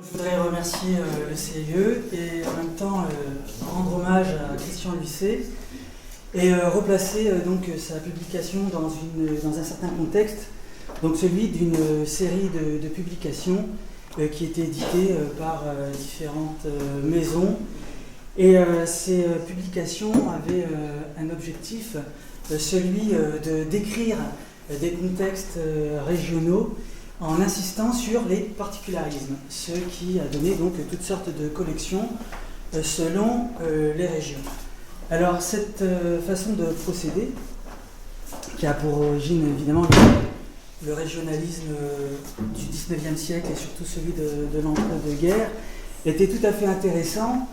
Je voudrais remercier le CIE et en même temps rendre hommage à Christian Lucet et replacer donc sa publication dans un certain contexte, donc celui d'une série de publications qui étaient éditées par différentes maisons. Et ces publications avaient un objectif, celui de décrire des contextes régionaux en insistant sur les particularismes, ce qui a donné donc toutes sortes de collections selon les régions. Alors cette façon de procéder, qui a pour origine évidemment le régionalisme du XIXe siècle et surtout celui de l'entre-deux-guerres, était tout à fait intéressant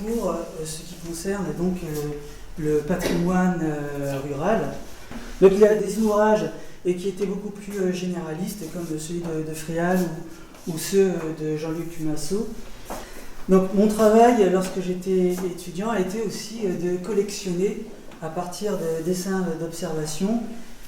pour ce qui concerne donc le patrimoine rural. Donc il y a des ouvrages et qui étaient beaucoup plus généralistes, comme celui de Fréal ou ceux de Jean-Luc Massot. Donc mon travail, lorsque j'étais étudiant, a été aussi de collectionner, à partir de dessins d'observation,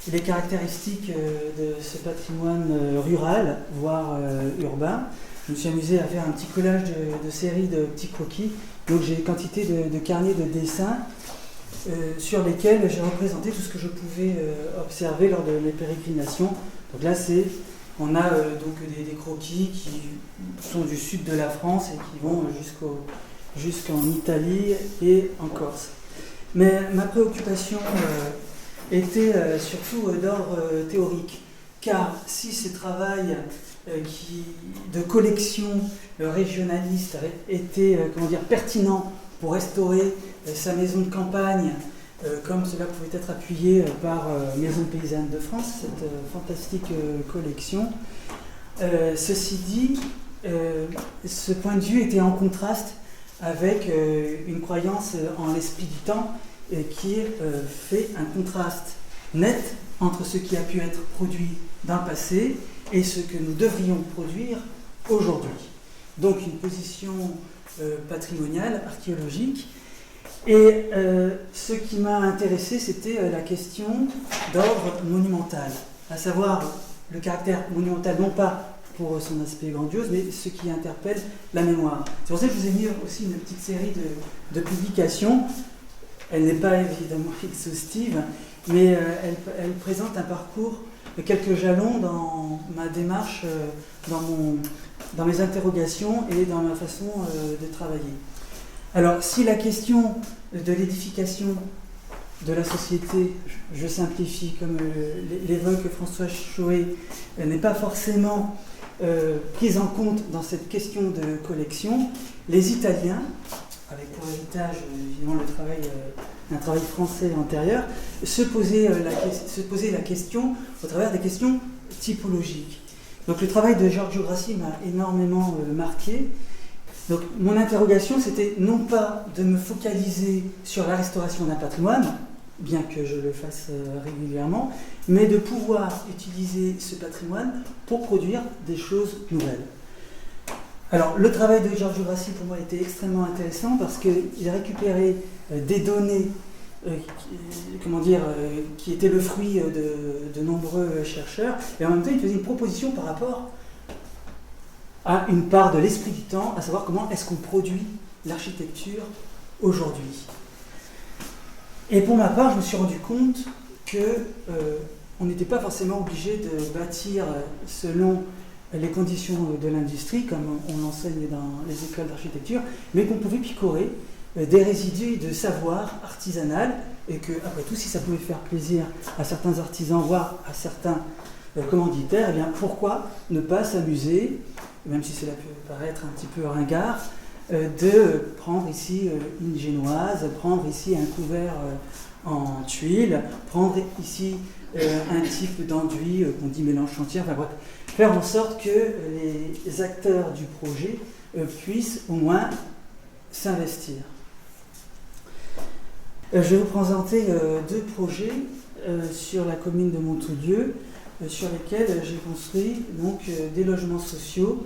les caractéristiques de ce patrimoine rural, voire urbain. Je me suis amusé à faire un petit collage de séries de petits croquis. Donc j'ai une quantité de carnets de dessins sur lesquels j'ai représenté tout ce que je pouvais observer lors de mes pérégrinations. Donc là, on a donc des croquis qui sont du sud de la France et qui vont jusqu'en Italie et en Corse. Mais ma préoccupation était surtout d'ordre théorique, car si ce travail de collection régionaliste était pertinent pour restaurer sa maison de campagne, comme cela pouvait être appuyé par Maison Paysanne de France, cette fantastique collection. Ceci dit, ce point de vue était en contraste avec une croyance en l'esprit du temps qui fait un contraste net entre ce qui a pu être produit dans le passé et ce que nous devrions produire aujourd'hui. Donc une position patrimoniale, archéologique. Et ce qui m'a intéressé, c'était la question d'ordre monumental, à savoir le caractère monumental, non pas pour son aspect grandiose, mais ce qui interpelle la mémoire. C'est pour ça que je vous ai mis aussi une petite série de publications. Elle n'est pas évidemment exhaustive, mais elle présente un parcours, quelques jalons dans ma démarche, dans mes interrogations et dans ma façon de travailler. Alors, si la question de l'édification de la société, je simplifie comme l'évoque François Choët, n'est pas forcément prise en compte dans cette question de collection, les Italiens, avec pour héritage évidemment un travail français antérieur, se posaient la question au travers des questions typologiques. Donc le travail de Giorgio Grassi m'a énormément marqué. Donc mon interrogation, c'était non pas de me focaliser sur la restauration d'un patrimoine, bien que je le fasse régulièrement, mais de pouvoir utiliser ce patrimoine pour produire des choses nouvelles. Alors le travail de Giorgio Grassi pour moi était extrêmement intéressant parce qu'il a récupéré des données qui étaient le fruit de nombreux chercheurs, et en même temps il faisait une proposition par rapport à une part de l'esprit du temps, à savoir comment est-ce qu'on produit l'architecture aujourd'hui. Et pour ma part, je me suis rendu compte qu'on n'était pas forcément obligé de bâtir selon les conditions de l'industrie, comme on l'enseigne dans les écoles d'architecture, mais qu'on pouvait picorer des résidus de savoir artisanal, et que, après tout, si ça pouvait faire plaisir à certains artisans, voire à certains commanditaires, eh bien, pourquoi ne pas s'amuser, même si cela peut paraître un petit peu ringard, de prendre ici une génoise, prendre ici un couvert en tuiles, prendre ici un type d'enduit qu'on dit mélange chantier, enfin bref, faire en sorte que les acteurs du projet puissent au moins s'investir. Je vais vous présenter deux projets sur la commune de Montoulieu, sur lesquels j'ai construit donc, des logements sociaux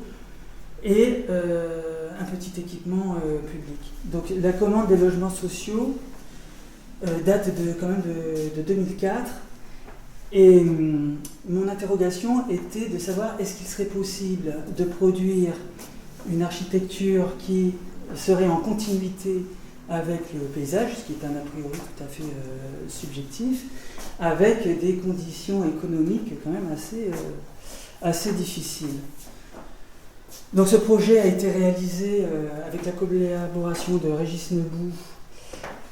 et un petit équipement public. Donc la commande des logements sociaux date de 2004, et mon interrogation était de savoir est-ce qu'il serait possible de produire une architecture qui serait en continuité avec le paysage, ce qui est un a priori tout à fait subjectif, avec des conditions économiques quand même assez difficiles. Donc ce projet a été réalisé avec la collaboration de Régis Nebout,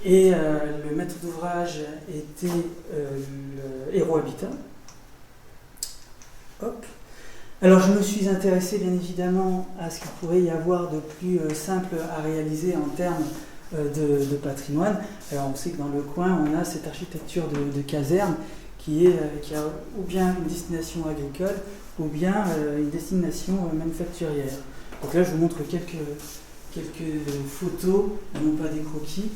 et le maître d'ouvrage était le Héros Habitat. Hop. Alors je me suis intéressé bien évidemment à ce qu'il pourrait y avoir de plus simple à réaliser en termes de patrimoine. Alors on sait que dans le coin on a cette architecture de caserne qui a ou bien une destination agricole ou bien une destination manufacturière. Donc là je vous montre quelques photos, non pas des croquis.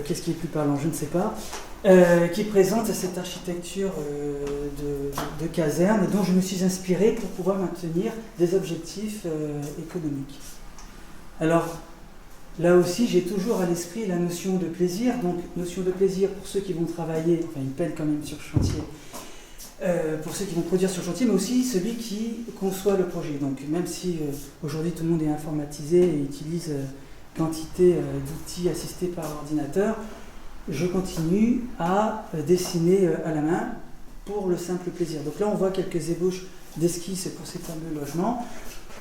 Qu'est-ce qui est plus parlant, je ne sais pas. Qui présente cette architecture de caserne dont je me suis inspiré pour pouvoir maintenir des objectifs économiques. Alors, là aussi, j'ai toujours à l'esprit la notion de plaisir. Donc, notion de plaisir pour ceux qui vont travailler, enfin une peine quand même sur chantier, pour ceux qui vont produire sur chantier, mais aussi celui qui conçoit le projet. Donc, même si aujourd'hui tout le monde est informatisé et utilise quantité d'outils assistés par ordinateur, je continue à dessiner à la main pour le simple plaisir. Donc là, on voit quelques ébauches d'esquisses pour ces fameux logements,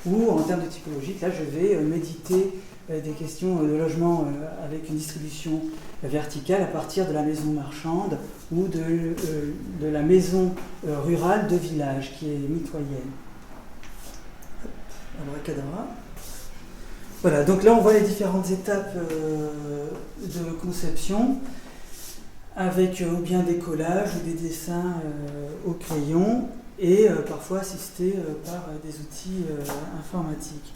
où en termes de typologie, là, je vais méditer des questions de logement avec une distribution verticale à partir de la maison marchande ou de la maison rurale de village qui est mitoyenne. Abracadabra. Voilà, donc là on voit les différentes étapes de conception avec ou bien des collages ou des dessins au crayon et parfois assistés par des outils informatiques.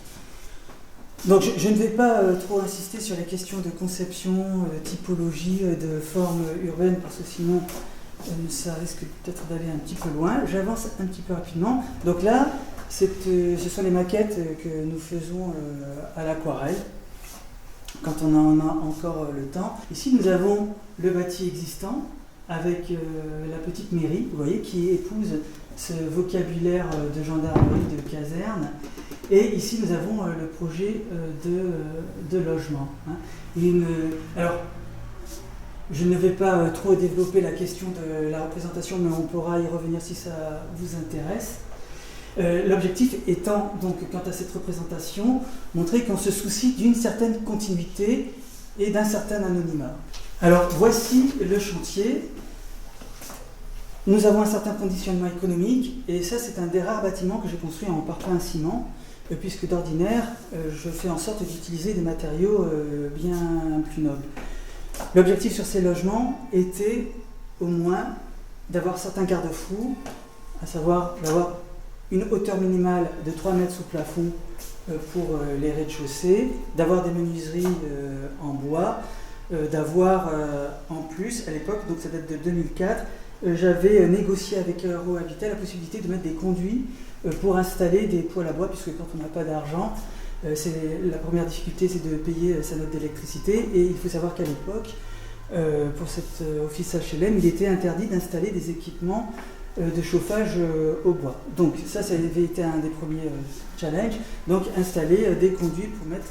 Donc je ne vais pas trop insister sur les questions de conception, de typologie, de forme urbaine parce que sinon ça risque peut-être d'aller un petit peu loin. J'avance un petit peu rapidement. Donc là, ce sont les maquettes que nous faisons à l'aquarelle, quand on en a encore le temps. Ici, nous avons le bâti existant avec la petite mairie, vous voyez, qui épouse ce vocabulaire de gendarmerie, de caserne. Et ici, nous avons le projet de logement. Alors, je ne vais pas trop développer la question de la représentation, mais on pourra y revenir si ça vous intéresse. L'objectif étant, donc, quant à cette représentation, montrer qu'on se soucie d'une certaine continuité et d'un certain anonymat. Alors, voici le chantier. Nous avons un certain conditionnement économique, et ça, c'est un des rares bâtiments que j'ai construit en parpaing ciment, puisque d'ordinaire, je fais en sorte d'utiliser des matériaux bien plus nobles. L'objectif sur ces logements était, au moins, d'avoir certains garde-fous, à savoir d'avoir une hauteur minimale de 3 mètres sous plafond pour les rez-de-chaussée, d'avoir des menuiseries en bois, d'avoir en plus, à l'époque, donc ça date de 2004, j'avais négocié avec Héros Habitat la possibilité de mettre des conduits pour installer des poêles à bois, puisque quand on n'a pas d'argent, la première difficulté c'est de payer sa note d'électricité, et il faut savoir qu'à l'époque, pour cet office HLM, il était interdit d'installer des équipements de chauffage au bois. Donc ça avait été un des premiers challenges, donc installer des conduits pour mettre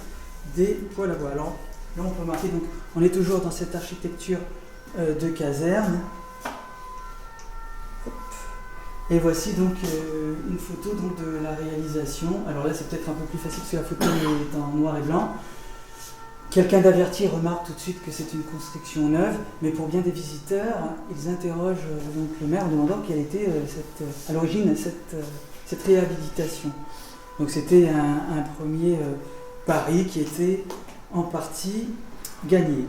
des poêles à bois. Alors là on peut remarquer, donc, on est toujours dans cette architecture de caserne. Et voici donc une photo donc, de la réalisation. Alors là c'est peut-être un peu plus facile parce que la photo est en noir et blanc. Quelqu'un d'averti remarque tout de suite que c'est une construction neuve, mais pour bien des visiteurs, ils interrogent donc le maire en demandant quelle était à l'origine cette réhabilitation. Donc c'était un premier pari qui était en partie gagné.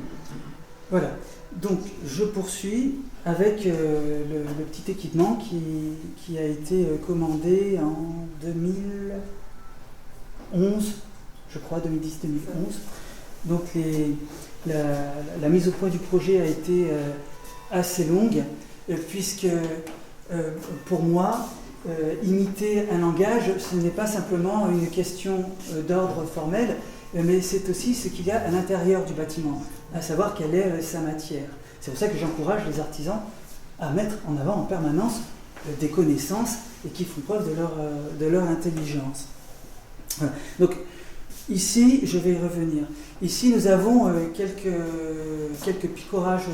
Voilà. Donc je poursuis avec le petit équipement qui a été commandé en 2011, je crois, 2010-2011. Donc la mise au point du projet a été assez longue, puisque pour moi, imiter un langage, ce n'est pas simplement une question d'ordre formel, mais c'est aussi ce qu'il y a à l'intérieur du bâtiment, à savoir quelle est sa matière. C'est pour ça que j'encourage les artisans à mettre en avant en permanence des connaissances et qui font preuve de leur intelligence. Voilà. Donc, ici, je vais y revenir. Ici, nous avons quelques picorages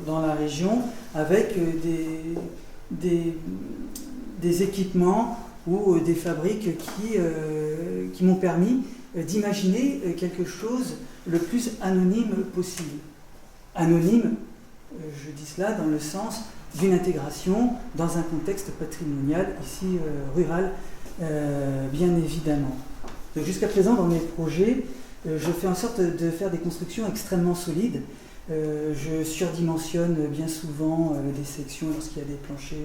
dans la région avec des équipements ou des fabriques qui m'ont permis d'imaginer quelque chose le plus anonyme possible. Anonyme, je dis cela dans le sens d'une intégration dans un contexte patrimonial, ici rural, bien évidemment. Donc, jusqu'à présent, dans mes projets, je fais en sorte de faire des constructions extrêmement solides. Je surdimensionne bien souvent des sections lorsqu'il y a des planchers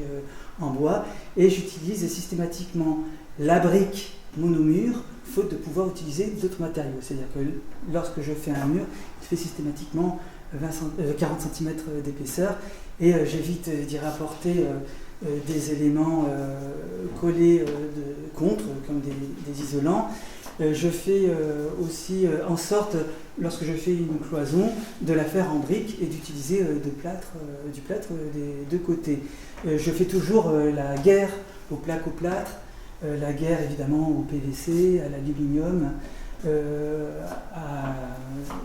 en bois et j'utilise systématiquement la brique monomure faute de pouvoir utiliser d'autres matériaux. C'est-à-dire que lorsque je fais un mur, il fait systématiquement 40 cm d'épaisseur et j'évite d'y rapporter des éléments collés contre, comme des isolants. Je fais aussi en sorte, lorsque je fais une cloison, de la faire en briques et d'utiliser du plâtre des deux côtés. Je fais toujours la guerre au plaque-au-plâtre, la guerre évidemment au PVC, à l'aluminium,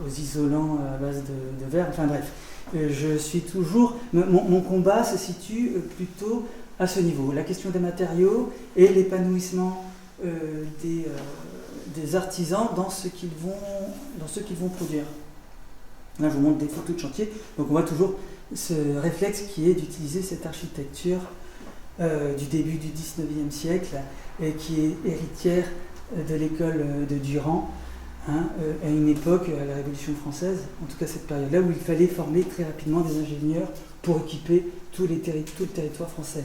aux isolants à base de verre, enfin bref. Je suis toujours... Mon combat se situe plutôt à ce niveau. La question des matériaux et l'épanouissement des artisans dans ce qu'ils vont produire. Là, je vous montre des photos de chantier. Donc, on voit toujours ce réflexe qui est d'utiliser cette architecture du début du XIXe siècle et qui est héritière de l'école de Durand, à une époque, à la Révolution française, en tout cas cette période-là, où il fallait former très rapidement des ingénieurs pour équiper tout le territoire français.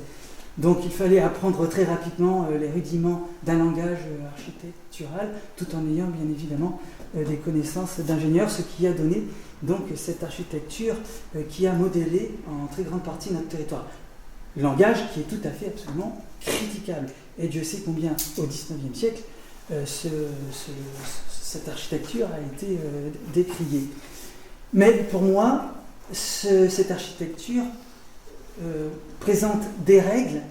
Donc il fallait apprendre très rapidement les rudiments d'un langage architectural, tout en ayant bien évidemment des connaissances d'ingénieur, ce qui a donné donc cette architecture qui a modélé en très grande partie notre territoire. Langage qui est tout à fait absolument critiquable. Et Dieu sait combien au XIXe siècle cette architecture a été décriée. Mais pour moi, cette architecture présente des règles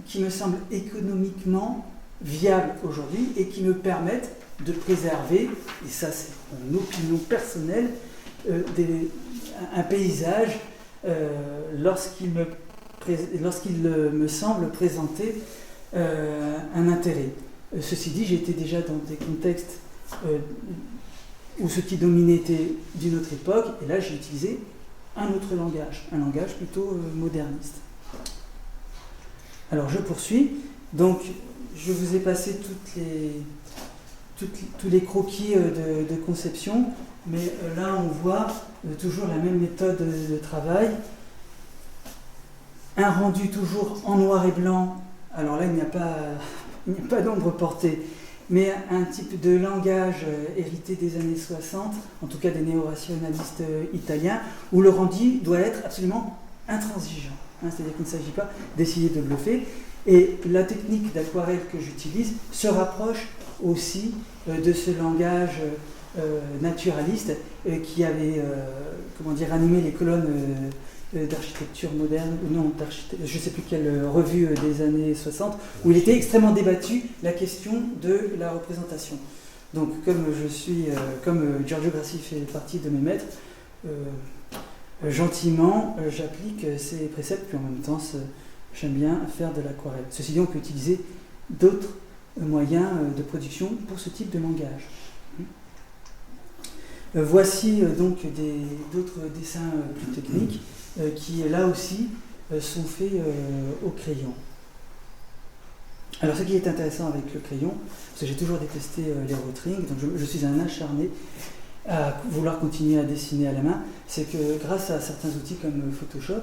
qui me semblent économiquement viables aujourd'hui et qui me permettent de préserver, et ça c'est mon opinion personnelle, un paysage lorsqu'il me semble présenter un intérêt. Ceci dit, j'ai été déjà dans des contextes où ce qui dominait était d'une autre époque, et là j'ai utilisé un autre langage, un langage plutôt moderniste. Alors je poursuis. Donc je vous ai passé tous les croquis de conception, mais là on voit toujours la même méthode de travail. Un rendu toujours en noir et blanc. Alors là il n'y a pas d'ombre portée, mais un type de langage hérité des années 60, en tout cas des néo-rationalistes italiens, où le rendu doit être absolument intransigeant. C'est-à-dire qu'il ne s'agit pas d'essayer de bluffer. Et la technique d'aquarelle que j'utilise se rapproche aussi de ce langage naturaliste qui avait animé les colonnes d'architecture moderne, ou non, je ne sais plus quelle revue des années 60, où il était extrêmement débattu la question de la représentation. Donc comme Giorgio Grassi fait partie de mes maîtres, gentiment j'applique ces préceptes, puis en même temps j'aime bien faire de l'aquarelle. Ceci dit, on peut utiliser d'autres moyens de production pour ce type de langage. Voici donc d'autres dessins plus techniques qui, là aussi, sont faits au crayon. Alors, ce qui est intéressant avec le crayon, parce que j'ai toujours détesté les rotring, donc je suis un acharné à vouloir continuer à dessiner à la main, c'est que grâce à certains outils comme Photoshop,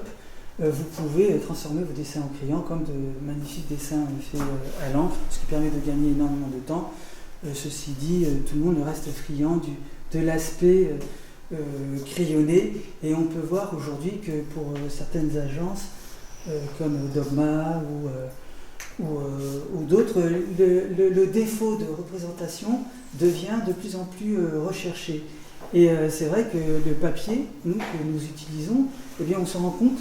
vous pouvez transformer vos dessins en crayon comme de magnifiques dessins faits à l'encre, ce qui permet de gagner énormément de temps. Ceci dit, tout le monde reste friand de l'aspect crayonné, et on peut voir aujourd'hui que pour certaines agences comme Dogma ou d'autres, le défaut de représentation devient de plus en plus recherché. Et c'est vrai que le papier, que nous utilisons, eh bien, on se rend compte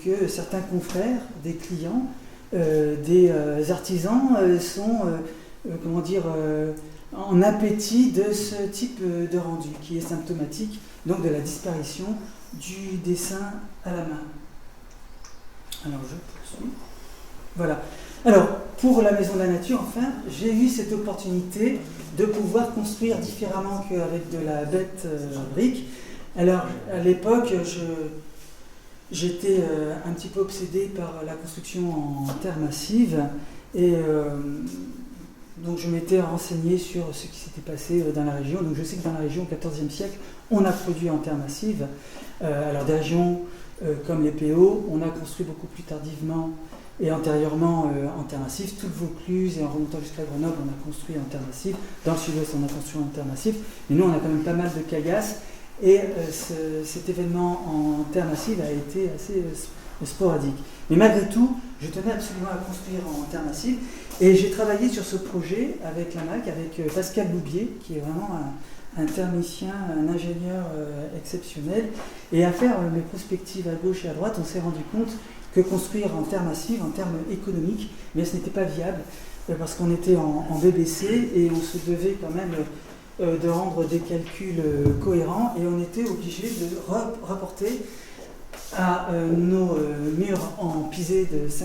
que certains confrères, des clients, des artisans sont en appétit de ce type de rendu, qui est symptomatique donc de la disparition du dessin à la main. Alors je poursuis. Voilà. Alors, pour la Maison de la Nature, enfin, j'ai eu cette opportunité de pouvoir construire différemment qu'avec de la bête brique. Alors, à l'époque, j'étais un petit peu obsédé par la construction en terre massive et donc je m'étais renseigné sur ce qui s'était passé dans la région. Donc je sais que dans la région, au XIVe siècle, on a produit en terre massive. Alors des régions comme les PO, on a construit beaucoup plus tardivement et antérieurement en terre massive. Toute Vaucluse et en remontant jusqu'à Grenoble, on a construit en terre massive. Dans le sud-ouest, on a construit en terre massive. Mais nous, on a quand même pas mal de caillasses. Et cet événement en terre massive a été assez sporadique. Mais malgré tout, je tenais absolument à construire en terre massive. Et j'ai travaillé sur ce projet avec l'AMAC, avec Pascal Loubier, qui est vraiment un thermicien, un ingénieur exceptionnel. Et à faire mes prospectives à gauche et à droite, on s'est rendu compte que construire en terre massive, en termes économiques, mais ce n'était pas viable, parce qu'on était en BBC et on se devait quand même de rendre des calculs cohérents, et on était obligé de rapporter à nos murs en pisé de 50-60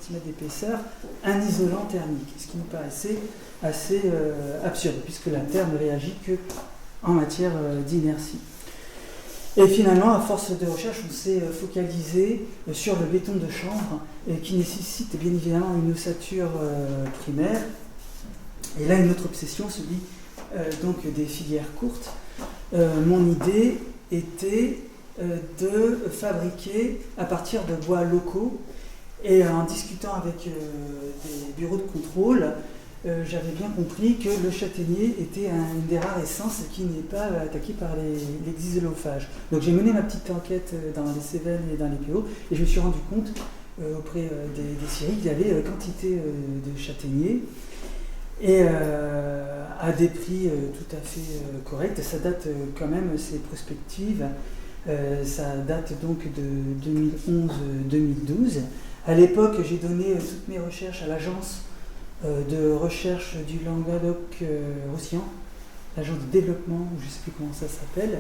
cm d'épaisseur un isolant thermique, ce qui nous paraissait assez absurde, puisque la terre ne réagit qu'en matière d'inertie. Et finalement, à force de recherche, on s'est focalisé sur le béton de chanvre, qui nécessite bien évidemment une ossature primaire. Et là, une autre obsession, celui donc des filières courtes. Mon idée était de fabriquer à partir de bois locaux, et en discutant avec des bureaux de contrôle, j'avais bien compris que le châtaignier était une des rares essences qui n'est pas attaquée par les xylophages. Donc j'ai mené ma petite enquête dans les Cévennes et dans les PO, et je me suis rendu compte auprès des scieries qu'il y avait quantité de châtaigniers, et à des prix tout à fait corrects. Ça date quand même, ces prospectives, ça date donc de 2011-2012. À l'époque, j'ai donné toutes mes recherches à l'agence de recherche du Languedoc-Roussillon, l'agence de développement, je ne sais plus comment ça s'appelle,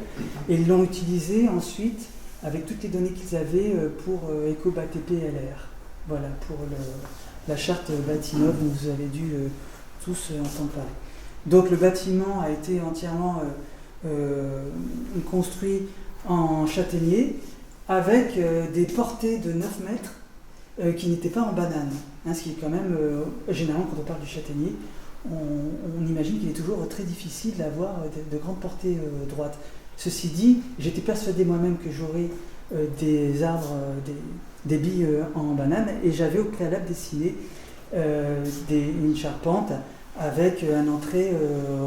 et ils l'ont utilisé ensuite avec toutes les données qu'ils avaient pour EcoBATP-LR. Voilà, pour la charte Bâtinov dont vous avez dû tous entendre parler. Donc le bâtiment a été entièrement construit en châtaignier, avec des portées de 9 mètres qui n'étaient pas en banane. Ce qui est quand même, généralement quand on parle du châtaignier, on imagine qu'il est toujours très difficile d'avoir de grandes portées droites. Ceci dit, j'étais persuadé moi-même que j'aurais des arbres, des billes en banane, et j'avais au préalable dessiné une charpente avec un entrée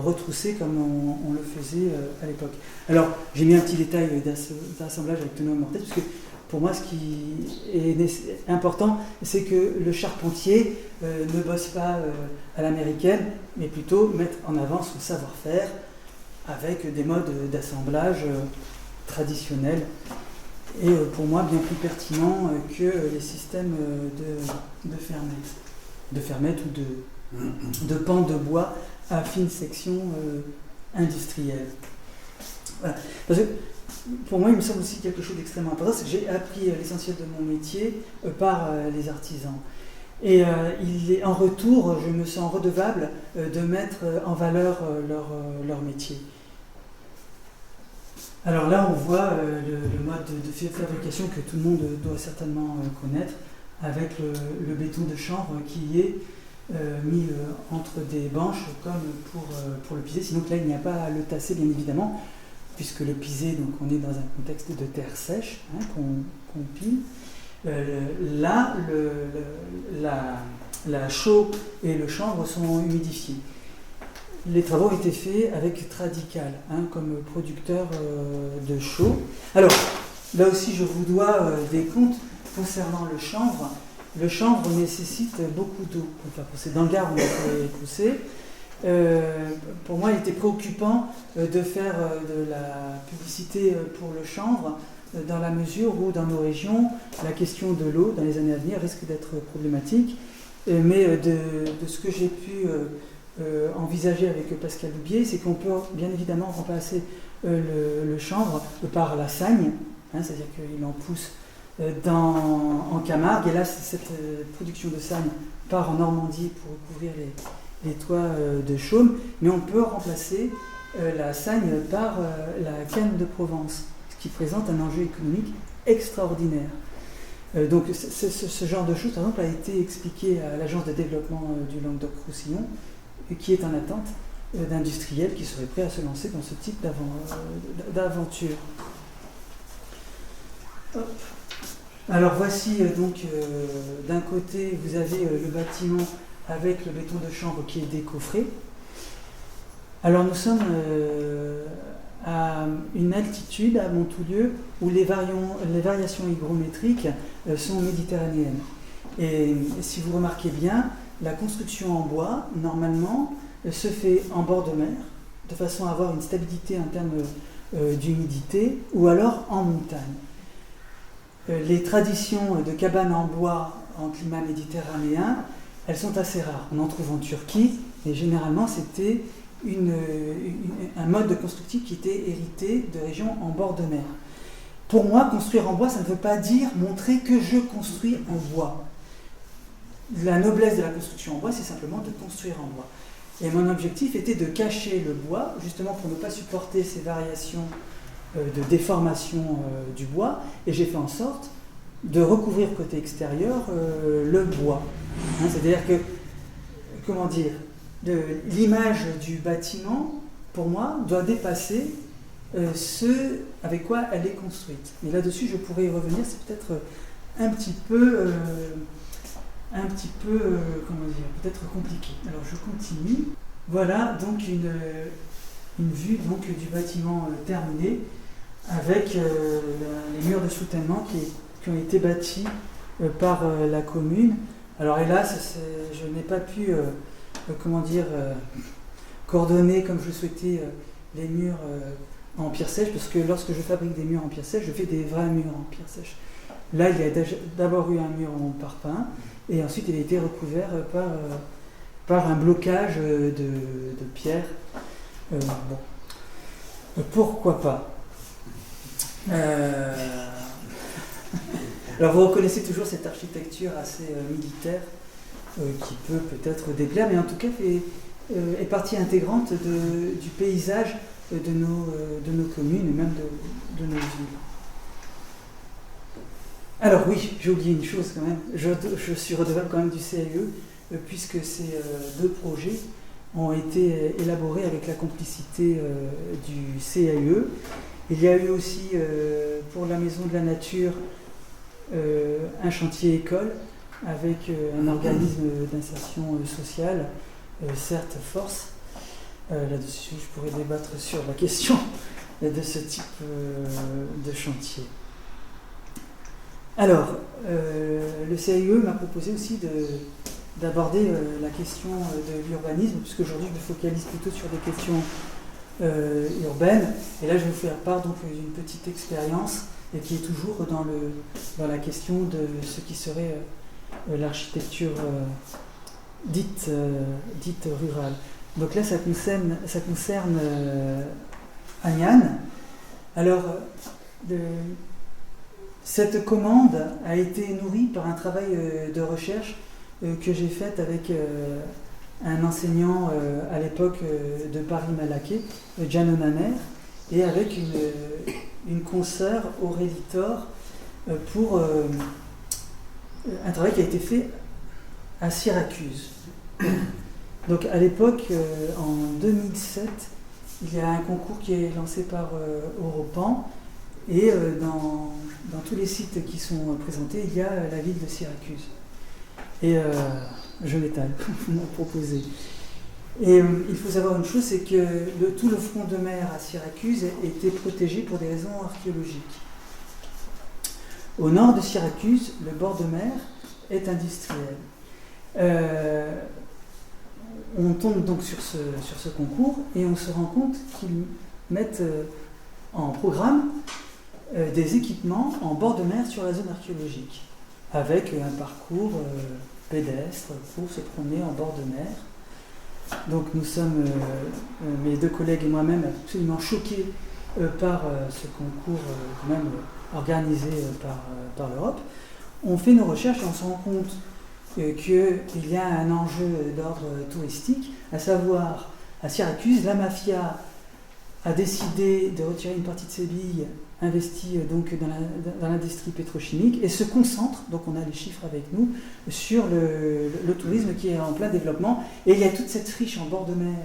retroussé comme on le faisait à l'époque. Alors, j'ai mis un petit détail d'assemblage avec teneur mortaise, parce que pour moi, ce qui est important, c'est que le charpentier ne bosse pas à l'américaine, mais plutôt mettre en avant son savoir-faire avec des modes d'assemblage traditionnels, et pour moi bien plus pertinents que les systèmes de fermettes ou de pans de bois à fine section industrielle. Voilà. Parce que pour moi, il me semble aussi quelque chose d'extrêmement important, c'est que j'ai appris l'essentiel de mon métier par les artisans. Et en retour, je me sens redevable de mettre en valeur leur métier. Alors là, on voit le mode de fabrication que tout le monde doit certainement connaître, avec le béton de chanvre qui est mis entre des banches comme pour le pisé. Sinon là, il n'y a pas à le tasser, bien évidemment, puisque le pisé, donc on est dans un contexte de terre sèche, qu'on pile. Là, la chaux et le chanvre sont humidifiés. Les travaux ont été faits avec Tradical, comme producteur de chaux. Alors, là aussi, je vous dois des comptes concernant le chanvre. Le chanvre nécessite beaucoup d'eau pour faire pousser. Dans le Gard, on l'a fait pousser. Pour moi, il était préoccupant de faire de la publicité pour le chanvre, dans la mesure où, dans nos régions, la question de l'eau, dans les années à venir, risque d'être problématique. Mais de ce que j'ai pu envisagé avec Pascal Loubier, c'est qu'on peut bien évidemment remplacer le chanvre par la sagne, hein, c'est-à-dire qu'il en pousse en Camargue, et là cette production de sagne part en Normandie pour recouvrir les toits de chaume, mais on peut remplacer la sagne par la canne de Provence, ce qui présente un enjeu économique extraordinaire. Donc ce genre de choses, par exemple, a été expliqué à l'agence de développement du Languedoc-Roussillon, qui est en attente d'industriels qui seraient prêts à se lancer dans ce type d'aventure. Alors voici donc d'un côté vous avez le bâtiment avec le béton de chanvre qui est décoffré. Alors nous sommes à une altitude à Montoulieu où les variations hygrométriques sont méditerranéennes. Et si vous remarquez bien, la construction en bois, normalement, se fait en bord de mer, de façon à avoir une stabilité en termes d'humidité, ou alors en montagne. Les traditions de cabanes en bois en climat méditerranéen, elles sont assez rares. On en trouve en Turquie, mais généralement c'était un mode de construction qui était hérité de régions en bord de mer. Pour moi, construire en bois, ça ne veut pas dire montrer que je construis en bois. La noblesse de la construction en bois, c'est simplement de construire en bois. Et mon objectif était de cacher le bois, justement pour ne pas supporter ces variations de déformation du bois, et j'ai fait en sorte de recouvrir côté extérieur le bois. Hein, c'est-à-dire que, comment dire, l'image du bâtiment, pour moi, doit dépasser ce avec quoi elle est construite. Mais là-dessus, je pourrais y revenir, c'est peut-être un petit peu, comment dire, peut-être compliqué. Alors je continue. Voilà donc une vue donc, du bâtiment terminé, avec les murs de soutènement qui ont été bâtis par la commune. Alors hélas, je n'ai pas pu coordonner comme je souhaitais les murs en pierre sèche, parce que lorsque je fabrique des murs en pierre sèche, je fais des vrais murs en pierre sèche. Là, il y a d'abord eu un mur en parpaing, et ensuite il a été recouvert par un blocage de pierre. Pourquoi pas. Alors vous reconnaissez toujours cette architecture assez militaire qui peut peut-être déplaire, mais en tout cas est partie intégrante du paysage de nos communes et même de nos villes. Alors oui, j'ai oublié une chose quand même, je suis redevable quand même du CAE, puisque ces deux projets ont été élaborés avec la complicité du CAE. Il y a eu aussi pour la Maison de la Nature un chantier école avec un organisme d'insertion sociale, certes Force. Là-dessus, je pourrais débattre sur la question de ce type de chantier. Alors, le CAE m'a proposé aussi d'aborder la question de l'urbanisme, puisque aujourd'hui je me focalise plutôt sur des questions urbaines. Et là, je vais vous faire part donc d'une petite expérience et qui est toujours dans la question de ce qui serait l'architecture dite rurale. Donc là, ça concerne Agnan. Alors, cette commande a été nourrie par un travail de recherche que j'ai fait avec un enseignant à l'époque de Paris-Malaquais, Gianno Namer, et avec une consoeur, Aurélie Thor, pour un travail qui a été fait à Syracuse. Donc à l'époque, en 2007, il y a un concours qui est lancé par Europan, et dans tous les sites qui sont présentés, il y a la ville de Syracuse. Et je m'étale, vous m'en proposez. Et il faut savoir une chose, c'est que tout le front de mer à Syracuse était protégé pour des raisons archéologiques. Au nord de Syracuse, le bord de mer est industriel. On tombe donc sur ce concours et on se rend compte qu'ils mettent en programme des équipements en bord de mer sur la zone archéologique, avec un parcours pédestre pour se promener en bord de mer. Donc nous sommes, mes deux collègues et moi-même, absolument choqués par ce concours quand même organisé par l'Europe. On fait nos recherches et on se rend compte qu'il y a un enjeu d'ordre touristique, à savoir, à Syracuse, la mafia a décidé de retirer une partie de ses billes investies donc dans l'industrie pétrochimique et se concentre, donc on a les chiffres avec nous, sur le tourisme qui est en plein développement. Et il y a toute cette friche en bord de mer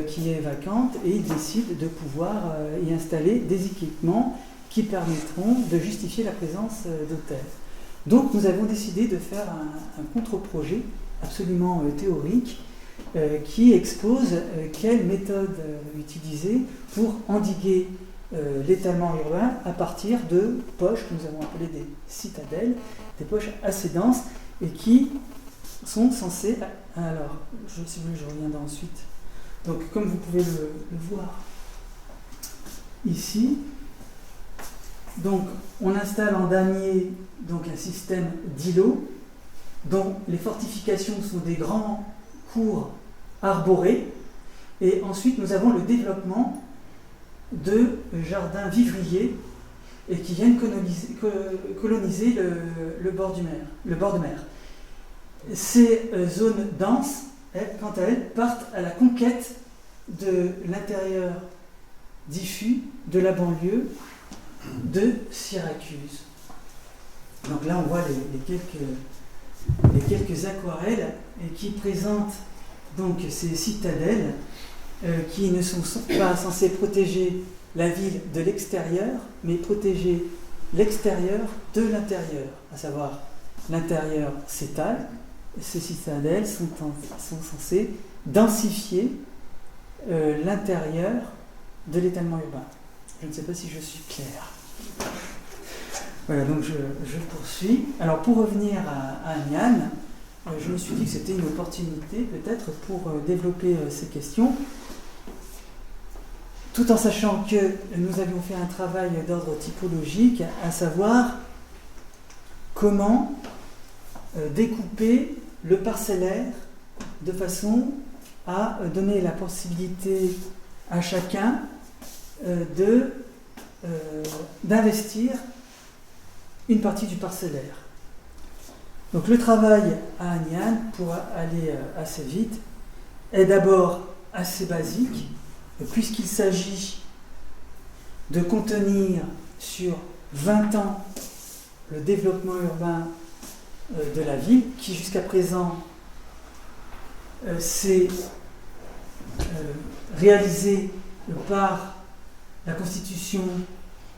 qui est vacante et ils décident de pouvoir y installer des équipements qui permettront de justifier la présence d'hôtels. Donc nous avons décidé de faire un contre-projet absolument théorique qui expose quelle méthode utiliser pour endiguer l'étalement urbain à partir de poches que nous avons appelées des citadelles, des poches assez denses et qui sont censées... Alors, si vous voulez, je reviendrai ensuite. Donc comme vous pouvez le voir ici, donc on installe en damier donc un système d'îlots dont les fortifications sont des grands cours arborés, et ensuite nous avons le développement de jardins vivriers et qui viennent coloniser le bord de mer. Ces zones denses, quant à elles, partent à la conquête de l'intérieur diffus de la banlieue de Syracuse. Donc là on voit les quelques aquarelles qui présentent donc ces citadelles qui ne sont pas censées protéger la ville de l'extérieur, mais protéger l'extérieur de l'intérieur, à savoir l'intérieur s'étale, ces citadelles sont censées densifier l'intérieur de l'étalement urbain. Je ne sais pas si je suis clair. Voilà, donc je poursuis. Alors pour revenir à Aniane, je me suis dit que c'était une opportunité peut-être pour développer ces questions, tout en sachant que nous avions fait un travail d'ordre typologique, à savoir comment découper le parcellaire de façon à donner la possibilité à chacun d'investir une partie du parcellaire. Donc le travail à Aniane, pour aller assez vite, est d'abord assez basique, puisqu'il s'agit de contenir sur 20 ans le développement urbain de la ville, qui jusqu'à présent s'est réalisé par la constitution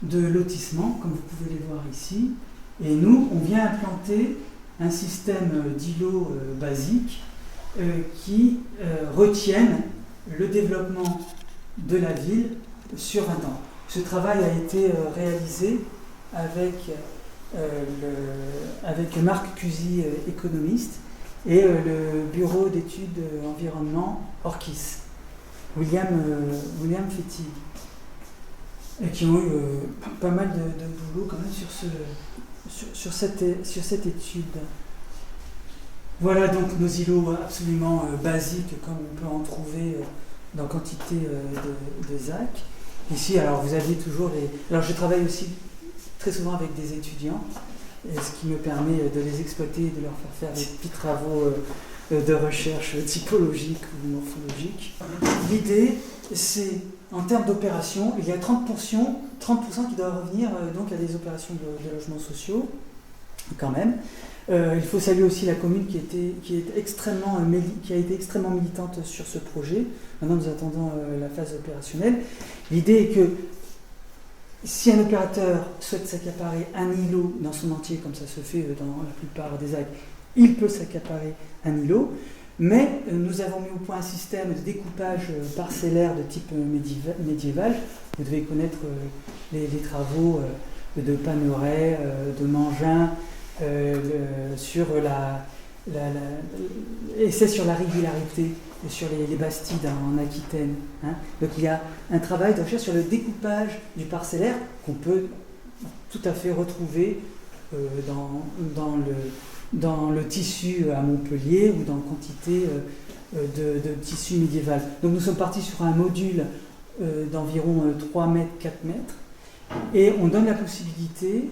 de lotissements, comme vous pouvez les voir ici, et nous, on vient implanter un système d'îlots basiques qui retiennent le développement de la ville sur 20 ans. Ce travail a été réalisé avec Marc Cusy, économiste, et le bureau d'études environnement Orkis, William Fettig, et qui ont eu pas mal de boulot quand même sur cette étude. Voilà donc nos îlots absolument basiques, comme on peut en trouver dans quantité de ZAC. Ici, alors vous aviez toujours les... Alors je travaille aussi très souvent avec des étudiants, ce qui me permet de les exploiter et de leur faire des petits travaux de recherche typologique ou morphologique. L'idée, c'est, en termes d'opérations, il y a 30% qui doivent revenir donc à des opérations de logements sociaux, quand même. Il faut saluer aussi la commune qui a été extrêmement militante sur ce projet. Maintenant, nous attendons la phase opérationnelle. L'idée est que si un opérateur souhaite s'accaparer un îlot dans son entier, comme ça se fait dans la plupart des ZAC, il peut s'accaparer un îlot, mais nous avons mis au point un système de découpage parcellaire de type médiéval. Vous devez connaître les travaux de Paneret, de Mangin, sur essai sur la régularité sur les Bastides en Aquitaine. Hein. Donc il y a un travail de recherche sur le découpage du parcellaire qu'on peut tout à fait retrouver dans le tissu à Montpellier ou dans quantité de tissu médiéval. Donc nous sommes partis sur un module d'environ 3 mètres, 4 mètres, et on donne la possibilité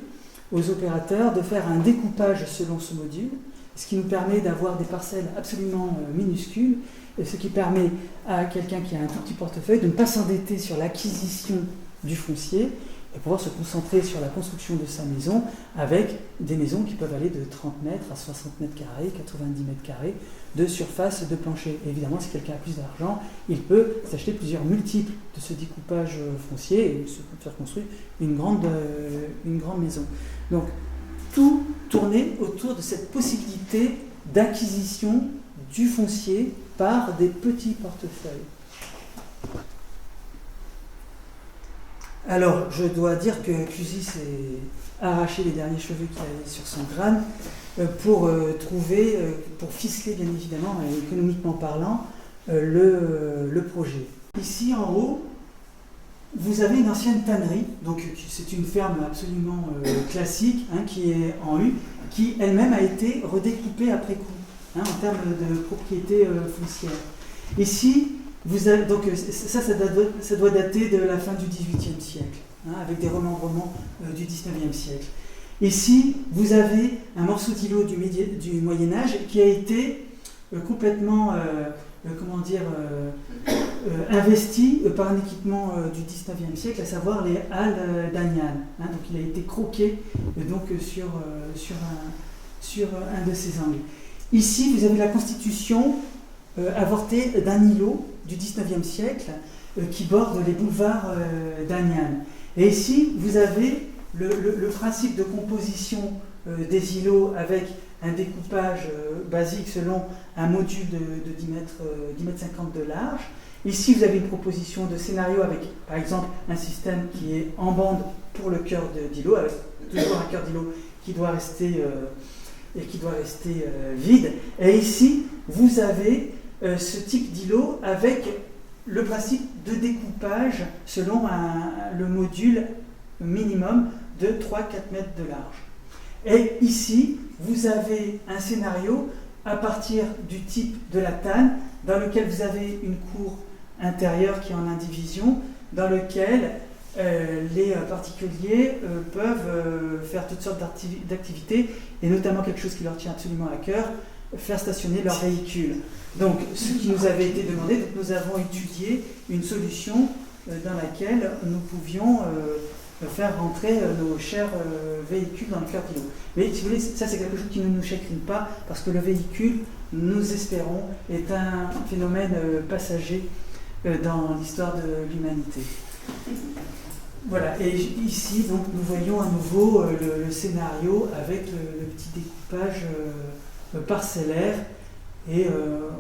aux opérateurs de faire un découpage selon ce module, ce qui nous permet d'avoir des parcelles absolument minuscules, et ce qui permet à quelqu'un qui a un tout petit portefeuille de ne pas s'endetter sur l'acquisition du foncier et pouvoir se concentrer sur la construction de sa maison avec des maisons qui peuvent aller de 30 mètres à 60 mètres carrés, 90 mètres carrés de surface de plancher. Et évidemment, si quelqu'un a plus d'argent, il peut s'acheter plusieurs multiples de ce découpage foncier et se faire construire une grande maison. Donc, tout tournait autour de cette possibilité d'acquisition du foncier par des petits portefeuilles. Alors, je dois dire que Cusy s'est arraché les derniers cheveux qu'il avait sur son crâne pour ficeler bien évidemment, économiquement parlant, le projet. Ici en haut, vous avez une ancienne tannerie, donc c'est une ferme absolument classique, qui est en U, qui elle-même a été redécoupée après coup, en termes de propriété foncière. Ici, vous avez, donc ça doit dater de la fin du XVIIIe siècle, avec des remembrements du XIXe siècle. Ici, vous avez un morceau d'îlot du Moyen-Âge qui a été complètement investi par un équipement du XIXe siècle, à savoir les halles d'Agnan. Donc il a été croqué sur un de ces angles. Ici, vous avez la constitution avortée d'un îlot du XIXe siècle qui borde les boulevards d'Agnan. Et ici, vous avez le principe de composition des îlots avec un découpage basique selon un module de 10 mètres 50 de large. Ici, vous avez une proposition de scénario avec, par exemple, un système qui est en bande pour le cœur d'îlot, avec toujours un cœur d'îlot qui doit rester vide. Et ici, vous avez ce type d'îlot avec le principe de découpage selon le module minimum de 3-4 mètres de large. Et ici, vous avez un scénario à partir du type de la tanne, dans lequel vous avez une cour intérieure qui est en indivision, dans lequel les particuliers peuvent faire toutes sortes d'activités, et notamment quelque chose qui leur tient absolument à cœur, faire stationner leur véhicule. Donc, ce qui nous avait été demandé, donc nous avons étudié une solution dans laquelle nous pouvions faire rentrer nos chers véhicules dans le cœur d'îlot. Mais si vous voulez, ça c'est quelque chose qui ne nous chagrine pas, parce que le véhicule, nous espérons, est un phénomène passager dans l'histoire de l'humanité. Voilà, et ici, donc, nous voyons à nouveau le scénario avec le petit découpage parcellaire, et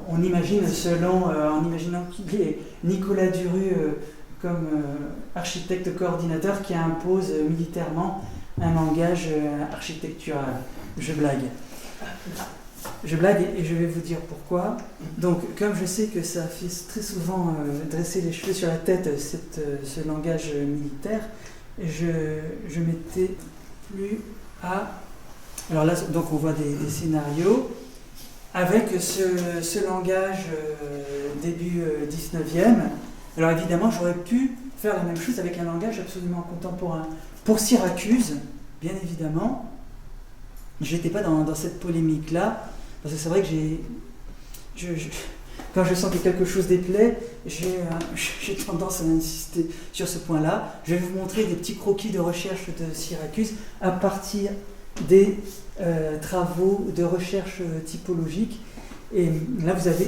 on imagine, en imaginant qu'il y ait Nicolas Duru comme architecte coordinateur qui impose militairement un langage architectural. Je blague. Je blague et je vais vous dire pourquoi. Donc, comme je sais que ça fait très souvent dresser les cheveux sur la tête, ce langage militaire, je m'étais plu à... Alors là, donc on voit des scénarios avec ce langage début 19e. Alors évidemment, j'aurais pu faire la même chose avec un langage absolument contemporain. Pour Syracuse, bien évidemment, je n'étais pas dans cette polémique-là, parce que c'est vrai que quand je sens que quelque chose déplaît, j'ai tendance à insister sur ce point-là. Je vais vous montrer des petits croquis de recherche de Syracuse à partir des travaux de recherche typologique. Et là, vous avez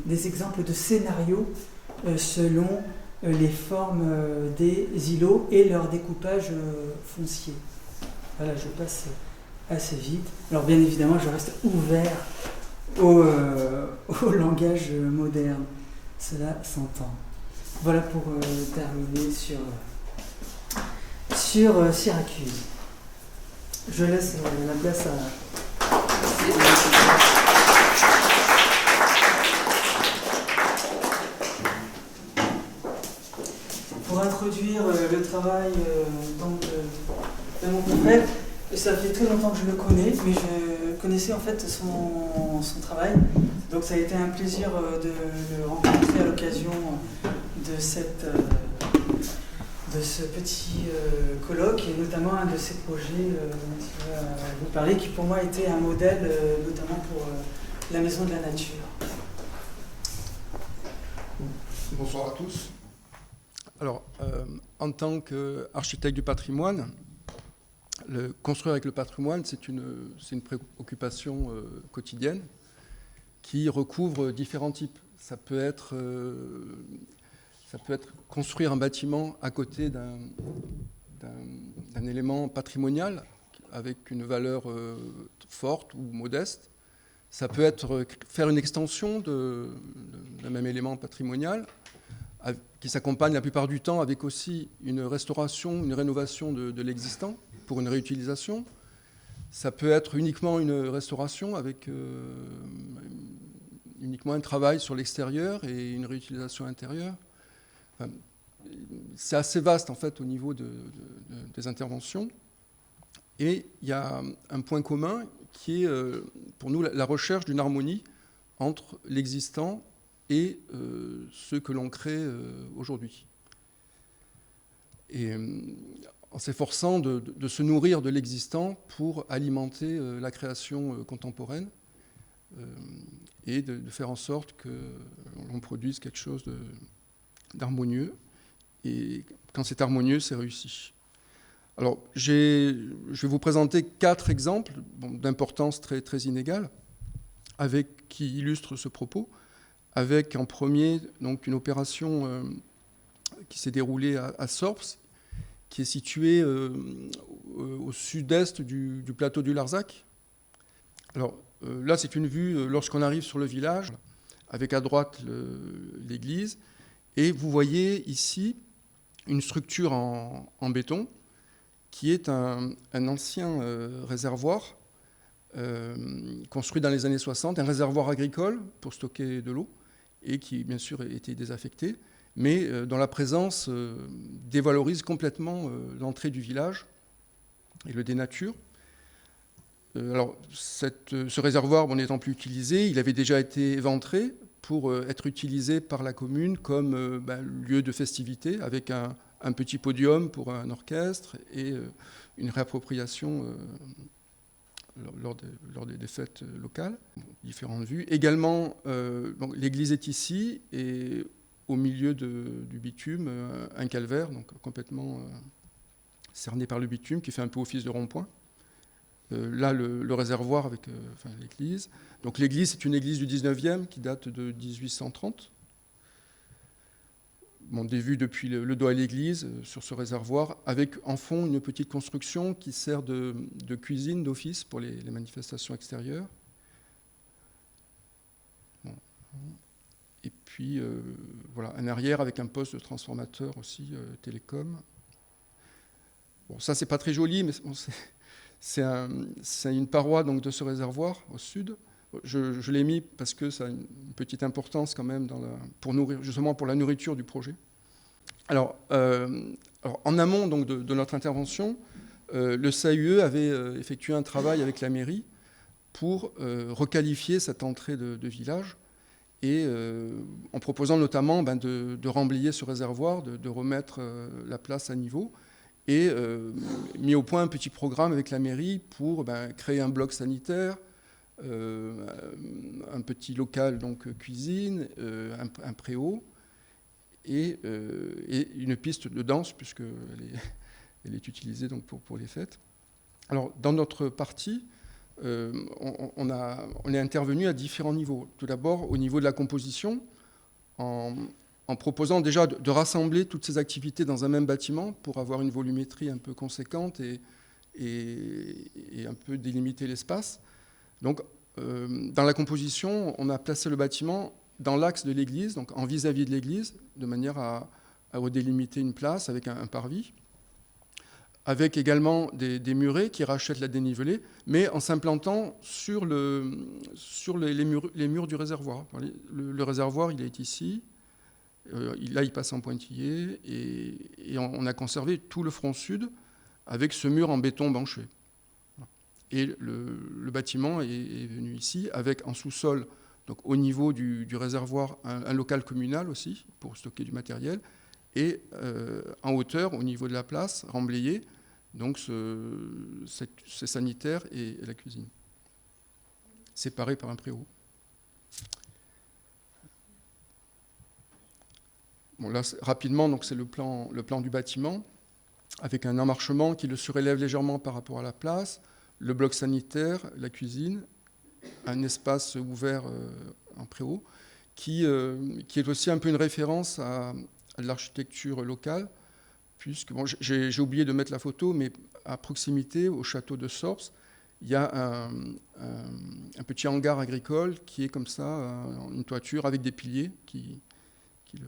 des exemples de scénarios selon les formes des îlots et leur découpage foncier. Voilà, je passe assez vite. Alors bien évidemment, je reste ouvert au langage moderne. Cela s'entend. Voilà pour terminer sur Syracuse. Je laisse la place à... Pour introduire le travail de mon confrère, ça fait très longtemps que je le connais, mais connaissais en fait son travail, donc ça a été un plaisir de le rencontrer à l'occasion de ce petit colloque, et notamment un de ces projets dont il va vous parler, qui pour moi était un modèle notamment pour la Maison de la Nature. Bonsoir à tous. Alors, en tant qu'architecte du patrimoine, construire avec le patrimoine, c'est une préoccupation quotidienne qui recouvre différents types. Ça peut être construire un bâtiment à côté d'un élément patrimonial avec une valeur forte ou modeste. Ça peut être faire une extension d'un même élément patrimonial qui s'accompagne la plupart du temps avec aussi une restauration, une rénovation de l'existant pour une réutilisation. Ça peut être uniquement une restauration avec uniquement un travail sur l'extérieur et une réutilisation intérieure. Enfin, c'est assez vaste en fait au niveau des interventions. Et il y a un point commun qui est pour nous la recherche d'une harmonie entre l'existant et ce que l'on crée aujourd'hui. Et en s'efforçant de se nourrir de l'existant pour alimenter la création contemporaine et de faire en sorte que l'on produise quelque chose d'harmonieux. Et quand c'est harmonieux, c'est réussi. Alors, je vais vous présenter 4 exemples d'importance très, très inégale qui illustrent ce propos, avec en premier donc, une opération qui s'est déroulée à Sorps, qui est située au sud-est du plateau du Larzac. Alors là, c'est une vue lorsqu'on arrive sur le village, avec à droite l'église, et vous voyez ici une structure en béton, qui est un ancien réservoir construit dans les années 60, un réservoir agricole pour stocker de l'eau, et qui, bien sûr, était désaffecté, mais dont la présence dévalorise complètement l'entrée du village et le dénature. Alors, ce réservoir n'étant plus utilisé, il avait déjà été éventré pour être utilisé par la commune comme lieu de festivité, avec un petit podium pour un orchestre et une réappropriation lors des fêtes locales, différentes vues. Également, l'église est ici, et au milieu du bitume, un calvaire, donc complètement cerné par le bitume, qui fait un peu office de rond-point. Là, le réservoir avec l'église. Donc l'église, c'est une église du 19e qui date de 1830. Des vues depuis le dos à l'église, sur ce réservoir, avec en fond une petite construction qui sert de cuisine d'office pour les manifestations extérieures. Bon. Et puis, voilà, un arrière avec un poste de transformateur aussi, télécom. Bon, ça, c'est pas très joli, mais bon, c'est une paroi donc, de ce réservoir au sud. Je l'ai mis parce que ça a une petite importance quand même justement pour la nourriture du projet. Alors en amont donc, de notre intervention, le CAUE avait effectué un travail avec la mairie pour requalifier cette entrée de village, et en proposant notamment de remblayer ce réservoir, de remettre la place à niveau, et mis au point un petit programme avec la mairie pour créer un bloc sanitaire, un petit local donc cuisine, un préau et une piste de danse puisqu'elle est utilisée donc pour les fêtes. Alors dans notre partie, on est intervenu à différents niveaux. Tout d'abord au niveau de la composition, en proposant déjà de rassembler toutes ces activités dans un même bâtiment pour avoir une volumétrie un peu conséquente et un peu délimiter l'espace. Donc, dans la composition, on a placé le bâtiment dans l'axe de l'église, donc en vis-à-vis de l'église, de manière à redélimiter une place avec un parvis, avec également des murets qui rachètent la dénivelée, mais en s'implantant sur les murs du réservoir. Le réservoir, il est ici. Là, il passe en pointillé, et on a conservé tout le front sud avec ce mur en béton banché. Et le bâtiment est venu ici avec en sous-sol, donc au niveau du réservoir, un local communal aussi pour stocker du matériel, et en hauteur, au niveau de la place, remblayé, donc ces sanitaires et la cuisine, séparés par un préau. Bon, là, rapidement, donc c'est le plan du bâtiment, avec un emmarchement qui le surélève légèrement par rapport à la place, le bloc sanitaire, la cuisine, un espace ouvert en préau, qui est aussi un peu une référence à l'architecture locale, puisque, bon, j'ai oublié de mettre la photo, mais à proximité, au château de Sorps, il y a un petit hangar agricole qui est comme ça, une toiture avec des piliers qui le...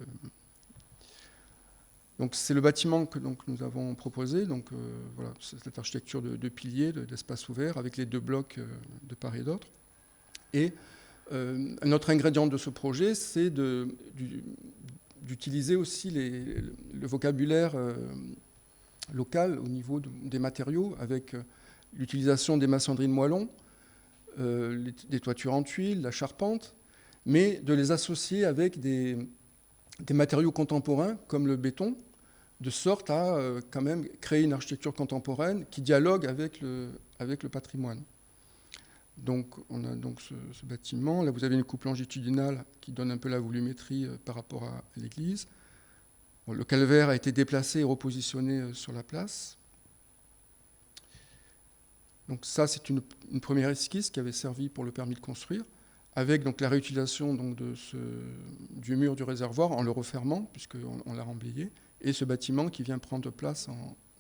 Donc c'est le bâtiment que nous avons proposé, donc voilà, cette architecture de piliers, d'espace ouvert, avec les deux blocs de part et d'autre. Et un autre ingrédient de ce projet, c'est d'utiliser aussi le vocabulaire local au niveau des matériaux, avec l'utilisation des maçonneries de moellons, des toitures en tuiles, la charpente, mais de les associer avec des matériaux contemporains comme le béton, de sorte à quand même créer une architecture contemporaine qui dialogue avec le patrimoine. Donc on a donc ce bâtiment. Là vous avez une coupe longitudinale qui donne un peu la volumétrie par rapport à l'église. Bon, le calvaire a été déplacé et repositionné sur la place. Donc ça c'est une première esquisse qui avait servi pour le permis de construire, avec donc la réutilisation donc du mur du réservoir en le refermant, puisqu'on l'a remblayé, et ce bâtiment qui vient prendre place